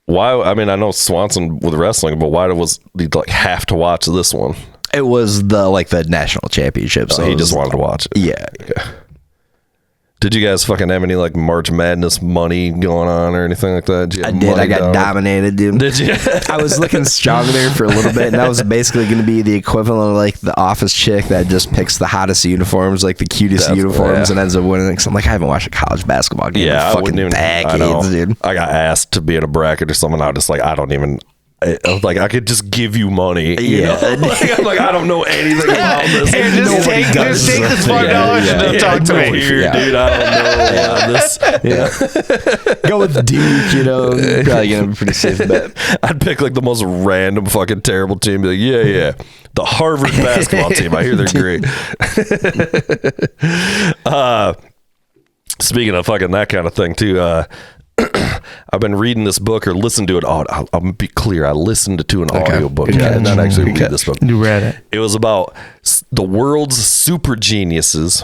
Why? I mean, I know Swanson with wrestling, but why was he like have to watch this one? It was the national championship, so he just wanted to watch it. Yeah. Okay. Did you guys fucking have any like March Madness money going on or anything like that? I did. I got dominated, dude. Did you? I was looking strong there for a little bit, and that was basically going to be the equivalent of like the office chick that just picks the hottest uniforms, like the cutest uniforms, and ends up winning. So I'm like, I haven't watched a college basketball game in fucking decades, dude. I got asked to be in a bracket or something. I was just like, I don't even. Like I could just give you money. You know? I'm like, I don't know anything about this. Hey, just take this $5 and talk to me here, dude. I don't know this. Yeah. Go with Duke, you know. Probably gonna be pretty safe bet. I'd pick like the most random fucking terrible team. Be like, yeah. The Harvard basketball team. I hear they're great. Speaking of fucking that kind of thing too, I've been reading this book or listened to it. Oh, I'll be clear. I listened to an audio book. I did not actually read this book. You read it. It was about the world's super geniuses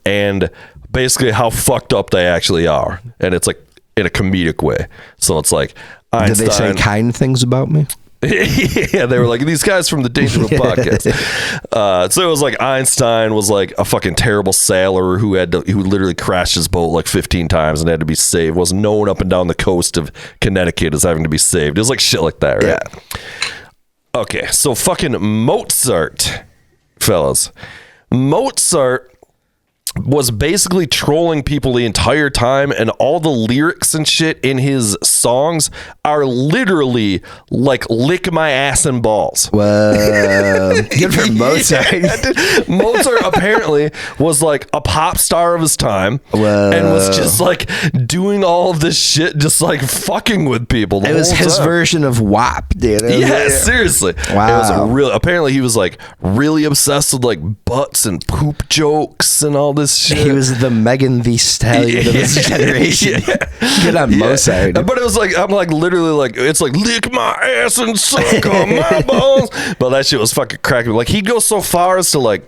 and basically how fucked up they actually are. And it's like in a comedic way. So it's like Einstein. Did they say kind things about me? Yeah, they were like, these guys from the Dangerville podcast. So it was like Einstein was like a fucking terrible sailor who literally crashed his boat like 15 times and had to be saved. Was known up and down the coast of Connecticut as having to be saved. It was like shit like that, right? Yeah. Okay, so fucking Mozart, fellas. Mozart was basically trolling people the entire time, and all the lyrics and shit in his songs are literally like lick my ass and balls. Well, good for Mozart. Mozart apparently was like a pop star of his time and was just like doing all of this shit, just like fucking with people. It was his version of WAP, dude. Yeah, seriously. Wow. It was real. Apparently he was like really obsessed with like butts and poop jokes and all this shit. He was the Megan Thee Stallion of his generation. Good on Mozart. But it was like, I'm like literally like, it's like lick my ass and suck on my balls. But that shit was fucking cracking. Like he'd go so far as to like,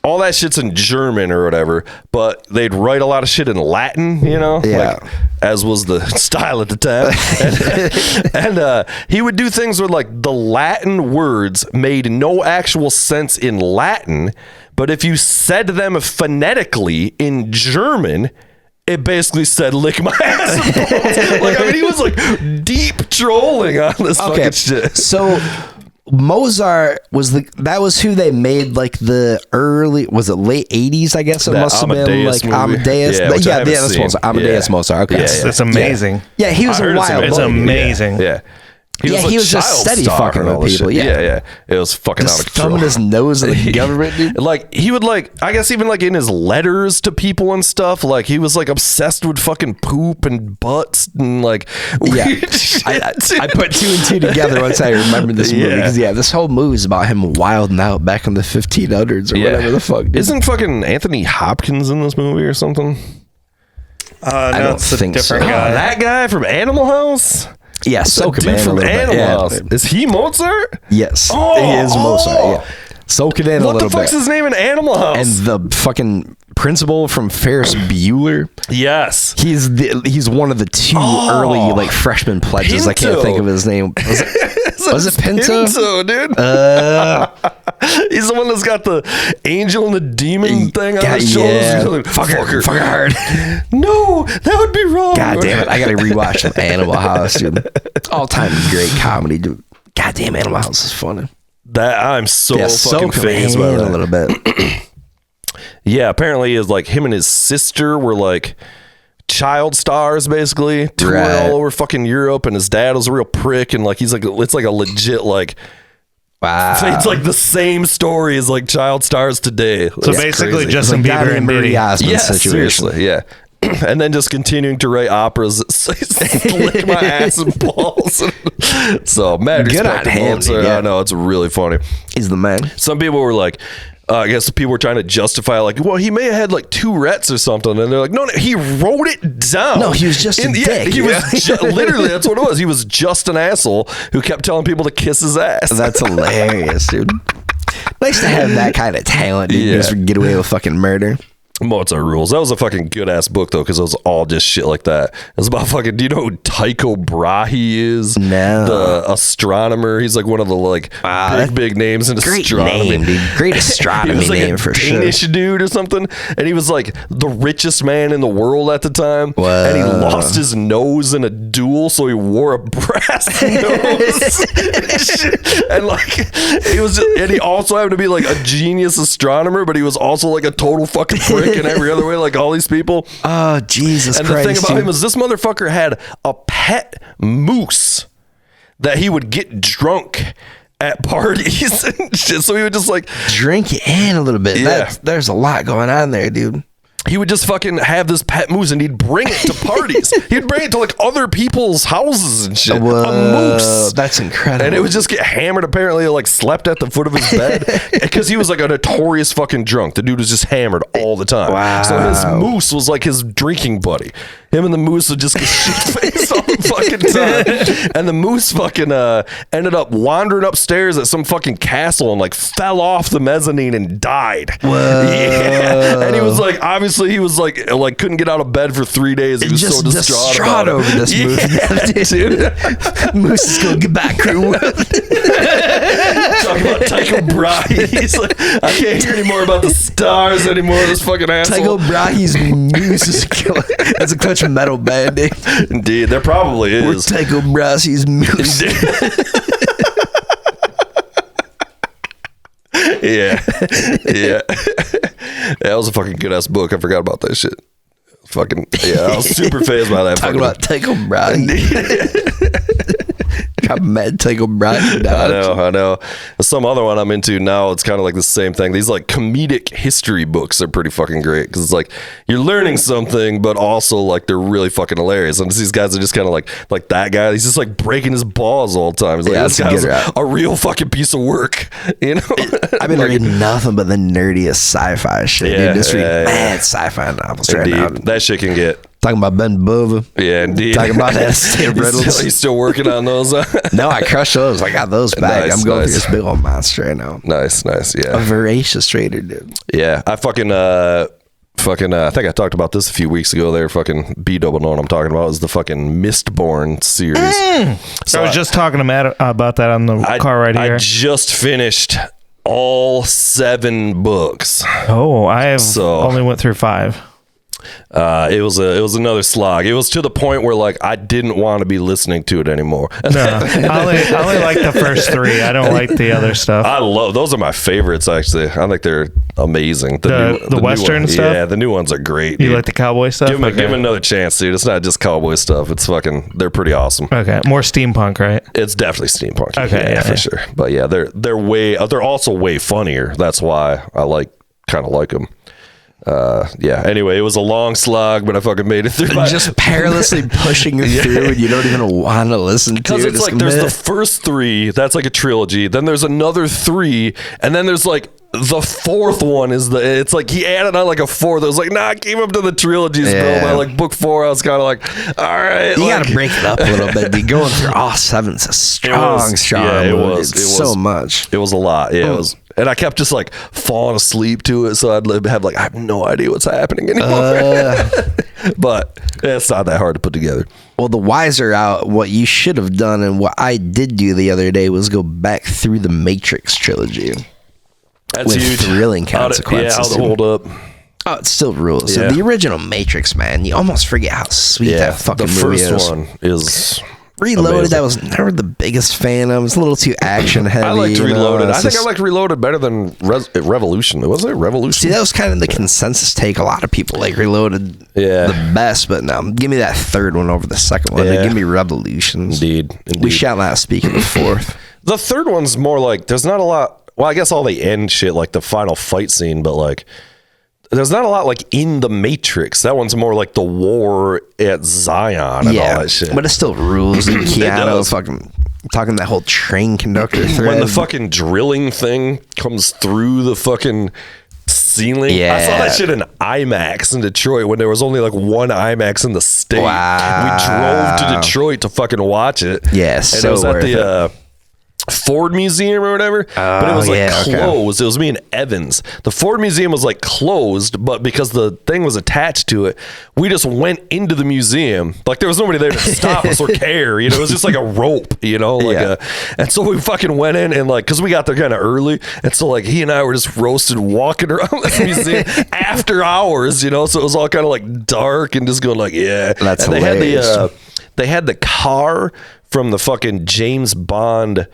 all that shit's in German or whatever, but they'd write a lot of shit in Latin, you know, like, as was the style at the time. And he would do things where like the Latin words made no actual sense in Latin, but if you said them phonetically in German, it basically said lick my ass. Like, I mean, he was like deep trolling on this fucking shit. So Mozart was that was who they made like the early, was it late 80s, I guess it that must have been like movie. Amadeus. That's Mozart. Amadeus Mozart. Okay. It's amazing. Yeah, he was a wild. It's amazing. Yeah. He was just steady fucking with people. Yeah. It was fucking out of control. Thumbing his nose at the government, dude. Like, he would like, I guess even like in his letters to people and stuff, like he was like obsessed with fucking poop and butts and like weird shit. I put two and two together once I remembered this movie. Because this whole movie is about him wilding out back in the 1500s or whatever the fuck. Dude. Isn't fucking Anthony Hopkins in this movie or something? I don't think so. Guy. That guy from Animal House? Yeah, soak him in from Animal House. Is he Mozart? Yes. He is Mozart, yeah. Soak it in a little bit. What the fuck's his name in Animal House? And the fucking principal from Ferris Bueller. Yes. He's one of the two early like freshman pledges. Pinto. I can't think of his name. Was it Pinto? Pinto, dude. He's the one that's got the angel and the demon thing on his shoulders. Yeah. He's like, Fucker hard. No, that would be wrong. God damn it. I got to rewatch some Animal House, dude. All-time great comedy, dude. God damn, Animal House is funny. That I'm so fucking phased by a that. little bit. Yeah, apparently is like him and his sister were like child stars basically, touring all over fucking Europe, and his dad was a real prick, and like he's like, it's like a legit like, wow, it's like the same story as like child stars today. So It's basically crazy. Justin Bieber and Diddy. Yeah, situation. seriously, yeah. And then just continuing to write operas that say "lick my ass and balls." So mad Good respect on to him, Mozart. yeah. I know, it's really funny. He's the man. Some people were like, I guess people were trying to justify, like, well, he may have had like Tourette's or something, and they're like, no, he wrote it down. No, he was just a dick. He was literally, that's what it was. He was just an asshole who kept telling people to kiss his ass. That's hilarious, dude. Nice to have that kind of talent, dude. Yeah. Just get away with fucking murder. Mozart rules. That was a fucking good ass book though, because it was all just shit like that. It was about fucking. Do you know who Tycho Brahe is? No. The astronomer. He's like one of the like big names in Great astronomy. name, dude. Great He astronomy was like name a for sure. Danish dude or something, and he was like the richest man in the world at the time. Whoa. And he lost his nose in a duel, so he wore a brass nose. And like he was, and he also happened to be like a genius astronomer, but he was also like a total fucking prick in every other way, like all these people. Oh, Jesus And Christ. the thing about dude. him is this motherfucker had a pet moose that he would get drunk at parties and shit. So he would just like drink it in a little bit. Yeah. There's a lot going on there, dude. he would just fucking have this pet moose and he'd bring it to parties. He'd bring it to like other people's houses and shit. Whoa, a moose. that's incredible. And it would just get hammered. Apparently, like slept at the foot of his bed because he was like a notorious fucking drunk. The dude was just hammered all the time. Wow. So his moose was like his drinking buddy. Him and the moose would just get shit faced all the fucking time. And the moose fucking ended up wandering upstairs at some fucking castle and like fell off the mezzanine and died. Whoa. Yeah. And he was like, obviously, he was like couldn't get out of bed for 3 days. He was just so distraught about over it. this movie. Dude. Moose is gonna get back crew. Talking about Tycho Brahe. He's like, I can't hear any more about the stars anymore. This fucking asshole. Tycho Brahe's Moose is killer. That's a country metal band name. Indeed, there probably Or is. Tycho Brahe's Moose. Yeah. Yeah. That was a fucking good ass book. I forgot about that shit. Fucking, yeah, I was super phased by that. Talking about Tycho Brahe. Got mad Tycho Brahe. I know. Some other one I'm into now, it's kind of like the same thing. These like comedic history books are pretty fucking great because it's like you're learning something, but also like they're really fucking hilarious. And these guys are just kind of like that guy. He's just like breaking his balls all the time. He's like, Yeah, this guy's a real fucking piece of work, you know? I've been reading nothing but the nerdiest sci-fi shit. Yeah, dude. Just reading yeah. mad sci-fi novels right Indeed. now. That shit can get. Talking about Ben Bova. Yeah, indeed. Talking about that state of Reynolds. He's still working on those. No, I crushed those. I got those back. Nice, I'm going nice. for this big old monster right now. Nice, yeah. A voracious trader, dude. Yeah, I fucking I think I talked about this a few weeks ago there. Fucking B-Double know what I'm talking about. Is the fucking Mistborn series. So I was just talking to Matt about that on the car right here. I just finished all 7 books. Oh, I have only went through 5. It was another slog. It was to the point where like I didn't want to be listening to it anymore. No, I only like the first 3. I don't like the other stuff. I love those are my favorites actually. I think they're amazing. The new Western one, stuff? Yeah, the new ones are great. You dude. like the cowboy stuff? Give them another chance, dude. It's not just cowboy stuff. It's fucking. They're pretty awesome. Okay, more steampunk, right? It's definitely steampunk. Okay, yeah, for yeah. sure. But yeah, they're also way funnier. That's why I kind of like them. Yeah. Anyway, it was a long slog, but I fucking made it through. Just perilously pushing you through, and you don't even want to listen to Because it. it's like there's the first 3. That's like a trilogy. Then there's another 3, and then there's like the fourth one is it's like he added on like a fourth. It was like, nah, I came up to the trilogies, bro. By like book 4, I was kind of like, all right. You like, got to break it up a little bit. Be going through all 7's a strong movie. It was so much. It was a lot. Yeah, it was. And I kept just like falling asleep to it. So I'd have like, I have no idea what's happening anymore. But it's not that hard to put together. Well, the wiser out, what you should have done and what I did do the other day was go back through the Matrix trilogy. That's with huge. Thrilling consequences. How'd it hold up? Oh, it still rules. Yeah. So the original Matrix, man, you almost forget how sweet that fucking the movie first is. one is Reloaded, amazing. I was never the biggest fan of. It's a little too action heavy. I liked you know, Reloaded. it's I think I just- liked Reloaded better than Revolution. Wasn't it Revolution? See, that was kind of the consensus take. A lot of people like Reloaded the best, but no, give me that third one over the second one. Yeah. Give me Revolutions. Indeed. We shall not speak of the fourth. The third one's more like, there's not a lot. Well, I guess all the end shit, like the final fight scene, but like, there's not a lot like in the Matrix. That one's more like the war at Zion and all that shit. But it still rules. And Keanu does. fucking talking that whole train conductor thread. When the fucking drilling thing comes through the fucking ceiling. Yeah. I saw that shit in IMAX in Detroit when there was only like one IMAX in the state. Wow. We drove to Detroit to fucking watch it. Yeah, and so it was at worth the Ford Museum or whatever, but it was like okay. closed. It was me and Evans. The Ford Museum was like closed, but because the thing was attached to it, we just went into the museum. Like there was nobody there to stop us or care. You know, it was just like a rope. You know, like and so we fucking went in and like because we got there kind of early, and so like he and I were just roasted walking around this museum after hours. You know, so it was all kind of like dark and just going like That's and hilarious. they had the car from the fucking James Bond.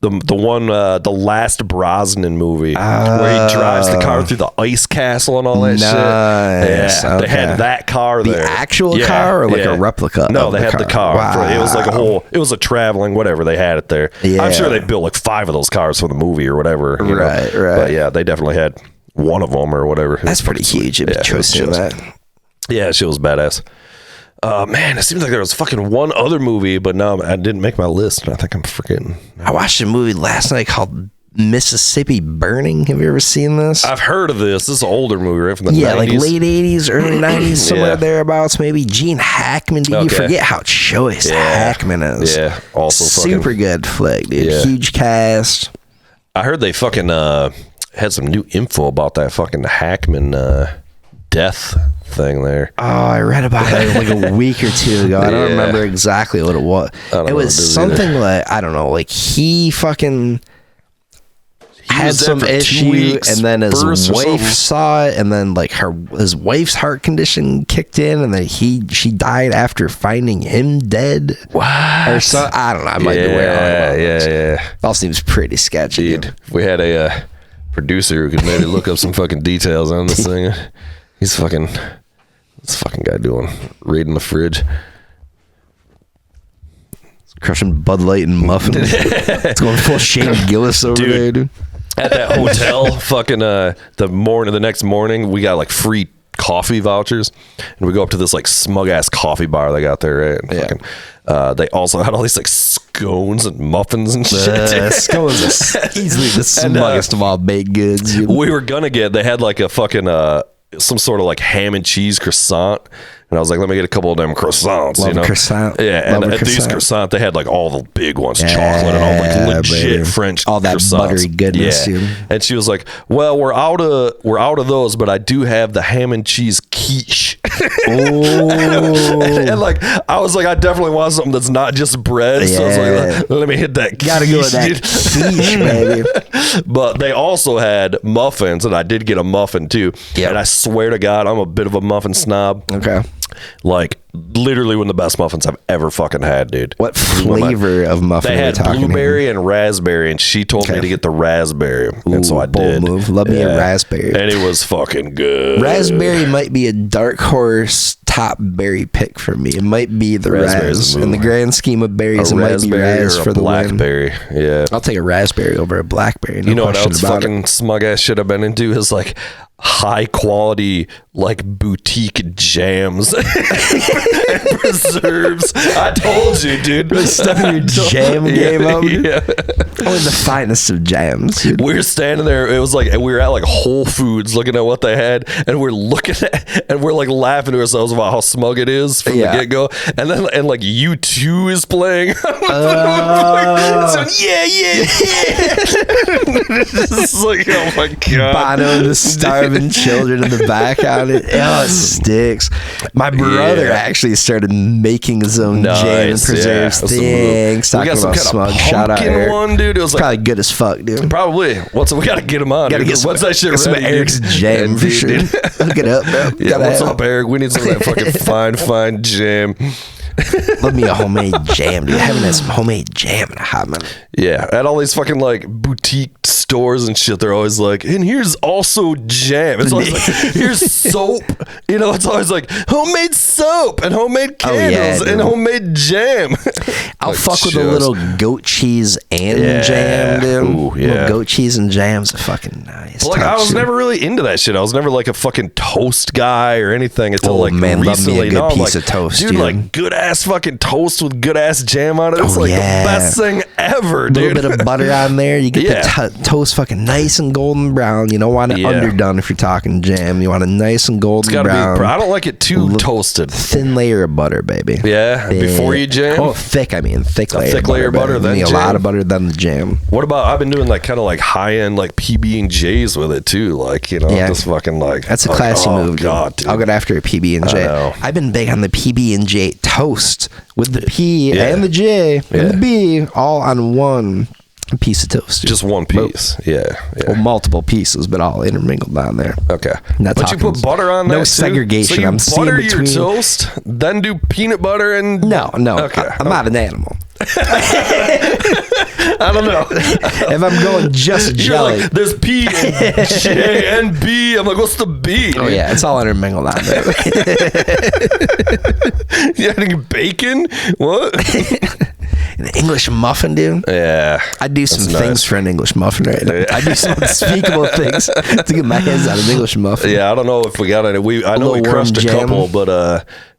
The one, the last Brosnan movie where he drives the car through the ice castle and all that shit. Yeah, Okay. they had that car there. The actual car or like a replica? No, of they had the car. Wow. It was like it was a traveling, whatever. They had it there. Yeah. I'm sure they built like 5 of those cars for the movie or whatever. you know. Right. But yeah, they definitely had one of them or whatever. That's pretty huge. It'd be choosing that. Yeah, shit was badass. Man, it seems like there was fucking one other movie, but no, I didn't make my list, and I think I'm forgetting. I watched a movie last night called Mississippi Burning. Have you ever seen this? I've heard of this. This is an older movie, right? From the 90s? Like late 80s, early 90s, somewhere thereabouts. Maybe Gene Hackman. Did you forget how choice Hackman is? Yeah, also super good flick, dude. Yeah. Huge cast. I heard they fucking had some new info about that fucking Hackman death thing there. Oh, I read about it like a week or two ago. I don't remember exactly what it was. It was something like, I don't know, like he fucking had some issue and then his wife saw it and then like his wife's heart condition kicked in and then she died after finding him dead. What? Or so, I don't know. I might be wearing Yeah. All seems pretty sketchy. Dude, if we had a producer who could maybe look up some fucking details on this thing. This fucking guy raiding the fridge. Crushing Bud Light and muffins. It's going full Shane Gillis over there, dude. At that hotel, fucking the next morning, we got like free coffee vouchers, and we go up to this like smug ass coffee bar they got there, right? And fucking, they also had all these like scones and muffins and shit. Scones is easily the smuggest of all baked goods. We were gonna they had like a fucking some sort of like ham and cheese croissant. And I was like, let me get a couple of them croissants. Love croissant. Yeah, and at these croissant, they had like all the big ones, chocolate and all like legit French all that croissants. buttery goodness. Yeah. Dude. And she was like, well, we're out of those, but I do have the ham and cheese quiche. and like, I was like, I definitely want something that's not just bread. So I was like, let me hit that quiche. Gotta go with that quiche, baby. But they also had muffins, and I did get a muffin too. Yeah. And I swear to God, I'm a bit of a muffin snob. Okay. Like literally one of the best muffins I've ever fucking had, dude. What flavor of muffin? They had blueberry and raspberry, and she told me to get the raspberry, and so I did. Move. Love me a raspberry, and it was fucking good. Raspberry might be a dark horse top berry pick for me. It might be the ras. In the grand scheme of berries, it might be ras for the blackberry. Yeah, I'll take a raspberry over a blackberry. No, you know what else fucking smug ass shit I've been into is like, high quality like boutique jams and preserves. I told you, dude. Stepping your jam game up. Yeah. Only the finest of jams. Dude. We were standing there. It was like we were at like Whole Foods looking at what they had, and we're looking at and we're like laughing to ourselves about how smug it is from the get go. And then like U2 is playing. So yeah. It's like, oh my god. Bono and the starving children in the back on it. Oh, it sticks. My brother actually started making his own jam and preserves things. We got some kind smug. of Shout out pumpkin one, dude. It was like, probably good as fuck, dude. Probably. We got to get him on. Gotta get what's that shit ready? Some Eric's jam for sure. Look it up, bro. Yeah, what's up, Eric? We need some of that fucking fine jam. Love me a homemade jam, dude. I haven't had some homemade jam in a hot minute. Yeah, at all these fucking like boutique stores and shit, they're always like, and here's also jam. It's always like, here's soap. You know, it's always like homemade soap and homemade candles and homemade jam. I'll fuck with a little goat cheese and jam, dude. Ooh, Little goat cheese and jam's a fucking nice. Well, like, I was never really into that shit. I was never like a fucking toast guy or anything until recently. Love me a good piece of toast, dude. Like good ass fucking toast with good ass jam on it. It's like the best thing ever, dude. A little bit of butter on there. You get the toast fucking nice and golden brown. You don't want it underdone if you're talking jam. You want it nice and golden brown. I don't like it too toasted. Thin layer of butter, baby. Yeah, before you jam. Oh, thick. I mean, thick layer. Thick layer of butter. Then a lot of butter, then the jam. What about? I've been doing like kind of like high end like PB and J's with it too. Like just fucking like that's a classy move. God, dude. I'll get after a PB and J. I've been big on the PB and J toast with the P and the J and the B all on one piece of toast. Just one piece. Well, multiple pieces, but all intermingled on there. Okay. But you put butter on there. No segregation. So you I'm butter your toast, then do peanut butter and no. Okay. I'm not an animal. I don't know. If I'm going just jelly, like, there's P and J and B. I'm like, what's the B? Oh yeah, it's all intermingled on there. You adding bacon? What? An English muffin, dude. Yeah, I do some things for an English muffin right now. I do some unspeakable things to get my hands on an English muffin. Yeah, I don't know if we got any. I know we crushed a couple, but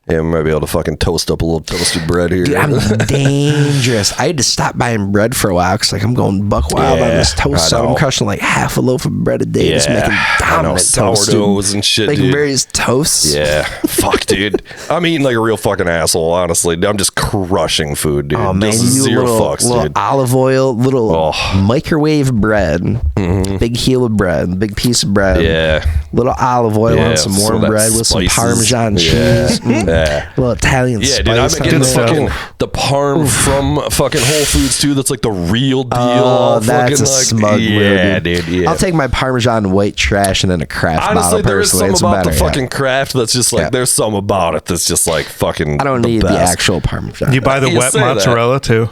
yeah, we might be able to fucking toast up a little toasted bread here. Dude, I'm dangerous. I had to stop buying bread for a while because like I'm going buck wild on this toast. So I'm crushing like half a loaf of bread a day, just making dominant sourdoughs and shit, making dude. various toasts. Yeah, fuck, dude. I'm eating like a real fucking asshole. Honestly, I'm just crushing food, dude. Oh man, just you zero little, fucks, little dude. olive oil, little microwave bread, big heel of bread, big piece of bread. Yeah, little olive oil on some warm bread with some Parmesan cheese. Yeah. Little Italian spice. Yeah, dude, I'm getting the parm from fucking Whole Foods too. That's like the real deal. Oh, that's a smug yeah, dude. Yeah, I'll take my Parmesan white trash and then a Kraft bottle. Honestly, there is some about the fucking yeah. Kraft that's just like there's some about it that's just like fucking. I don't need the actual Parmesan. You buy the wet mozzarella too.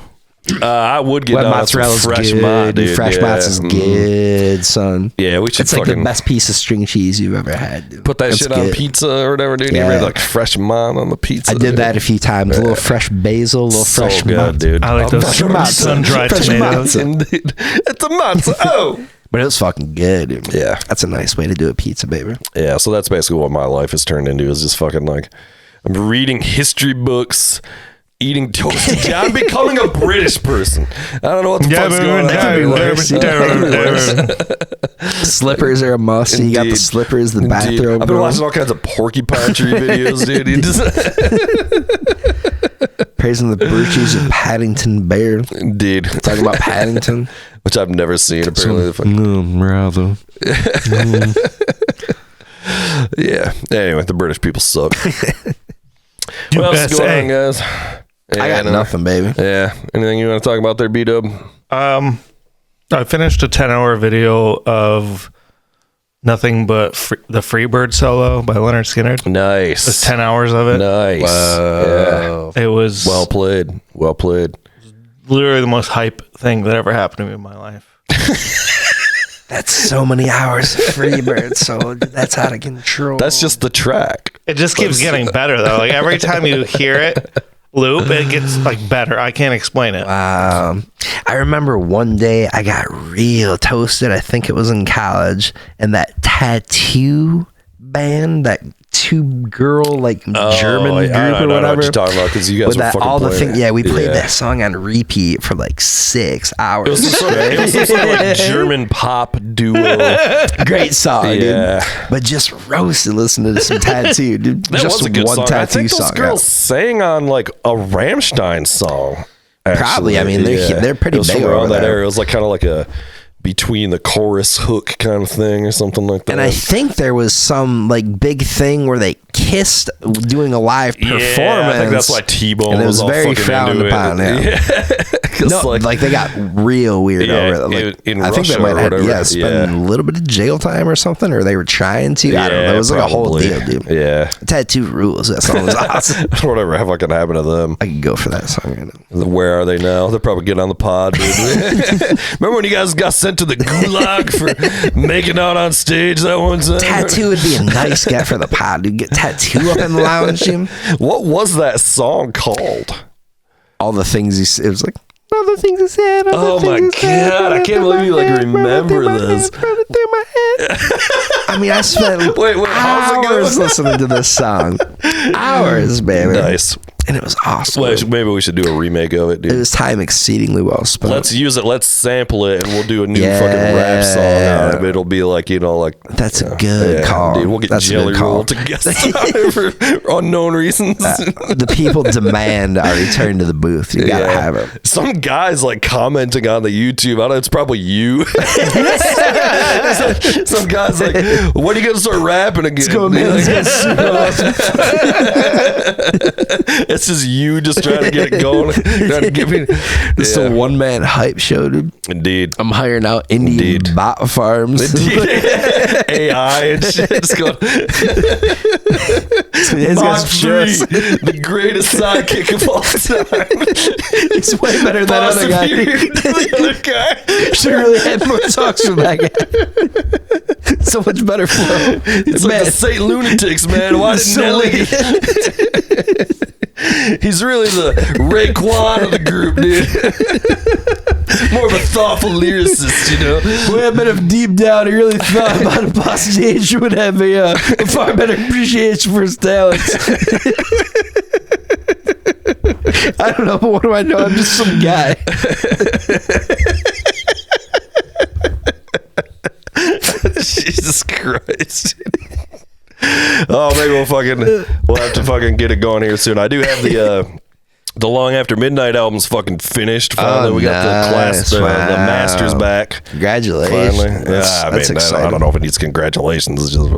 I would get mozzarella's fresh good. dude. Fresh mozza's good, son. Yeah, we should. It's like the best piece of string cheese you've ever had, dude. Put that shit on pizza or whatever, dude. You ever had like fresh mozz on the pizza? I did that a few times. A little fresh basil, a little fresh good, dude. I like those sun-dried tomatoes. It's a mozz. Oh. But it was fucking good, dude. Yeah. That's a nice way to do a pizza, baby. Yeah, so that's basically what my life has turned into, is just fucking like I'm reading history books, eating toast. I'm becoming a British person. I don't know what the fuck's going on. That could be worse. Slippers are a must. Indeed. You got the slippers, the bathrobe. I've been watching all kinds of porcupine tree videos, dude. Praising the virtues of Paddington Bear. Indeed. Talking about Paddington. Which I've never seen, apparently. Rather. Yeah. Anyway, the British people suck. What else is going on, guys? Yeah, I got nothing, baby. Yeah. Anything you want to talk about there, B-Dub? I finished a 10-hour video of nothing but the Freebird solo by Leonard Skinner. Nice. It's 10 hours of it. Nice. Wow. Yeah. It was well played. Well played. Literally the most hype thing that ever happened to me in my life. That's so many hours of Freebird, so that's out of control. That's just the track. It just keeps getting better though. Like every time you hear it, loop, it gets like better. I can't explain it. I remember one day I got real toasted. I think it was in college, and that tattoo band, that 2-girl like German group I or know whatever. what you're talking about because you guys With were that, fucking all the playing thing, yeah, we played Yeah. that song on repeat for like 6 hours. It was some sort of like German pop duo. Great song, Yeah. dude. But just roasted listening to some tattoo, dude. That just was a good one song. tattoo I think those song. girls sang on like a Rammstein song. Probably. I mean, they're pretty it was big from around over that there. area. It was like kind of like a between the chorus hook kind of thing or something like that. And I think there was some like big thing where they kissed doing a live performance. Yeah, I think that's why T-Bone and it was was all very fucking frowned into upon. it. Yeah. No, like they got real weird over it. Like, in I think they Russia might or have whatever. spent a little bit of jail time or something, or they were trying to. I don't know. It was like a whole probably. deal, dude. Yeah. Tattoo rules. That song was awesome. Whatever fucking happened to them. I could go for that song right now. Where are they now? They're probably getting on the pod, dude. Remember when you guys got sent to the gulag for making out on stage that one time? Tattoo would be a nice get for the pod, dude. Get tattoo up in the lounge, Jim. What was that song called? All the things it was like all the things he said. Oh my god, I can't believe you like remember this. I mean, I spent wait, how's it hours going? listening to this song. Hours, baby. Nice. And it was awesome. Well, maybe we should do a remake of it, dude. It was time exceedingly well spent. Let's use it. Let's sample it, and we'll do a new fucking rap song out of it. It'll be like, you know, like that's a good call. Dude, we'll get That's Jelly Roll to guest for unknown reasons. The people demand our return to the booth. You gotta have it. Some guys like commenting on the YouTube. I don't know. It's probably you. Some guys like, when are you gonna start rapping again? Let's go, man. It's just you just trying to get it going. Trying to give me. It's a one-man hype show, dude. Indeed. I'm hiring out indie bot farms. AI and shit. Just going. Mach 3, the greatest sidekick of all time. It's way better than that other guy. The other guy. Should really have more talks from that guy. So much better flow. It's like the St. Lunatics, man. Why didn't Nelly? He's really the Raekwon of the group, dude. More of a thoughtful lyricist, you know. Well, I bet if deep down he really thought about impostation would have a far better appreciation for his talents. I don't know, but what do I know? I'm just some guy. Jesus Christ. Oh, maybe we'll have to fucking get it going here soon. I do have the Long After Midnight album's fucking finished. Finally, we got the class, the masters back. Congratulations. Finally. That's exciting. I don't know if it needs congratulations. It's just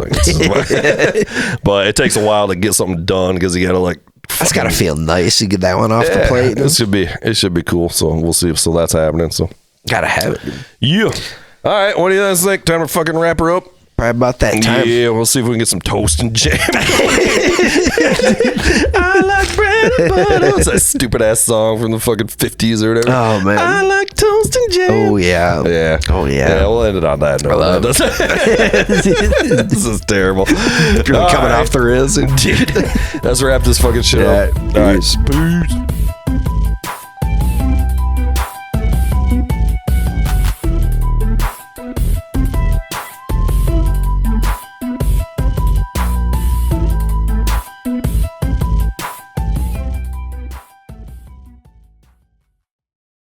but it takes a while to get something done because you gotta like. That's gotta feel nice to get that one off the plate. It should be cool. So we'll see. So that's happening. So gotta have it. Yeah. All right. What do you guys think? Time to fucking wrap her up. Probably about that time. Yeah, we'll see if we can get some toast and jam. I like bread and butter. What's that stupid ass song from the fucking 50s or whatever? Oh man, I like toast and jam. Oh yeah, yeah. Oh yeah. Yeah, we'll end it on that note. I love it. This is terrible. Really coming off the rails, dude. Let's wrap this fucking shit up. All right. Peace.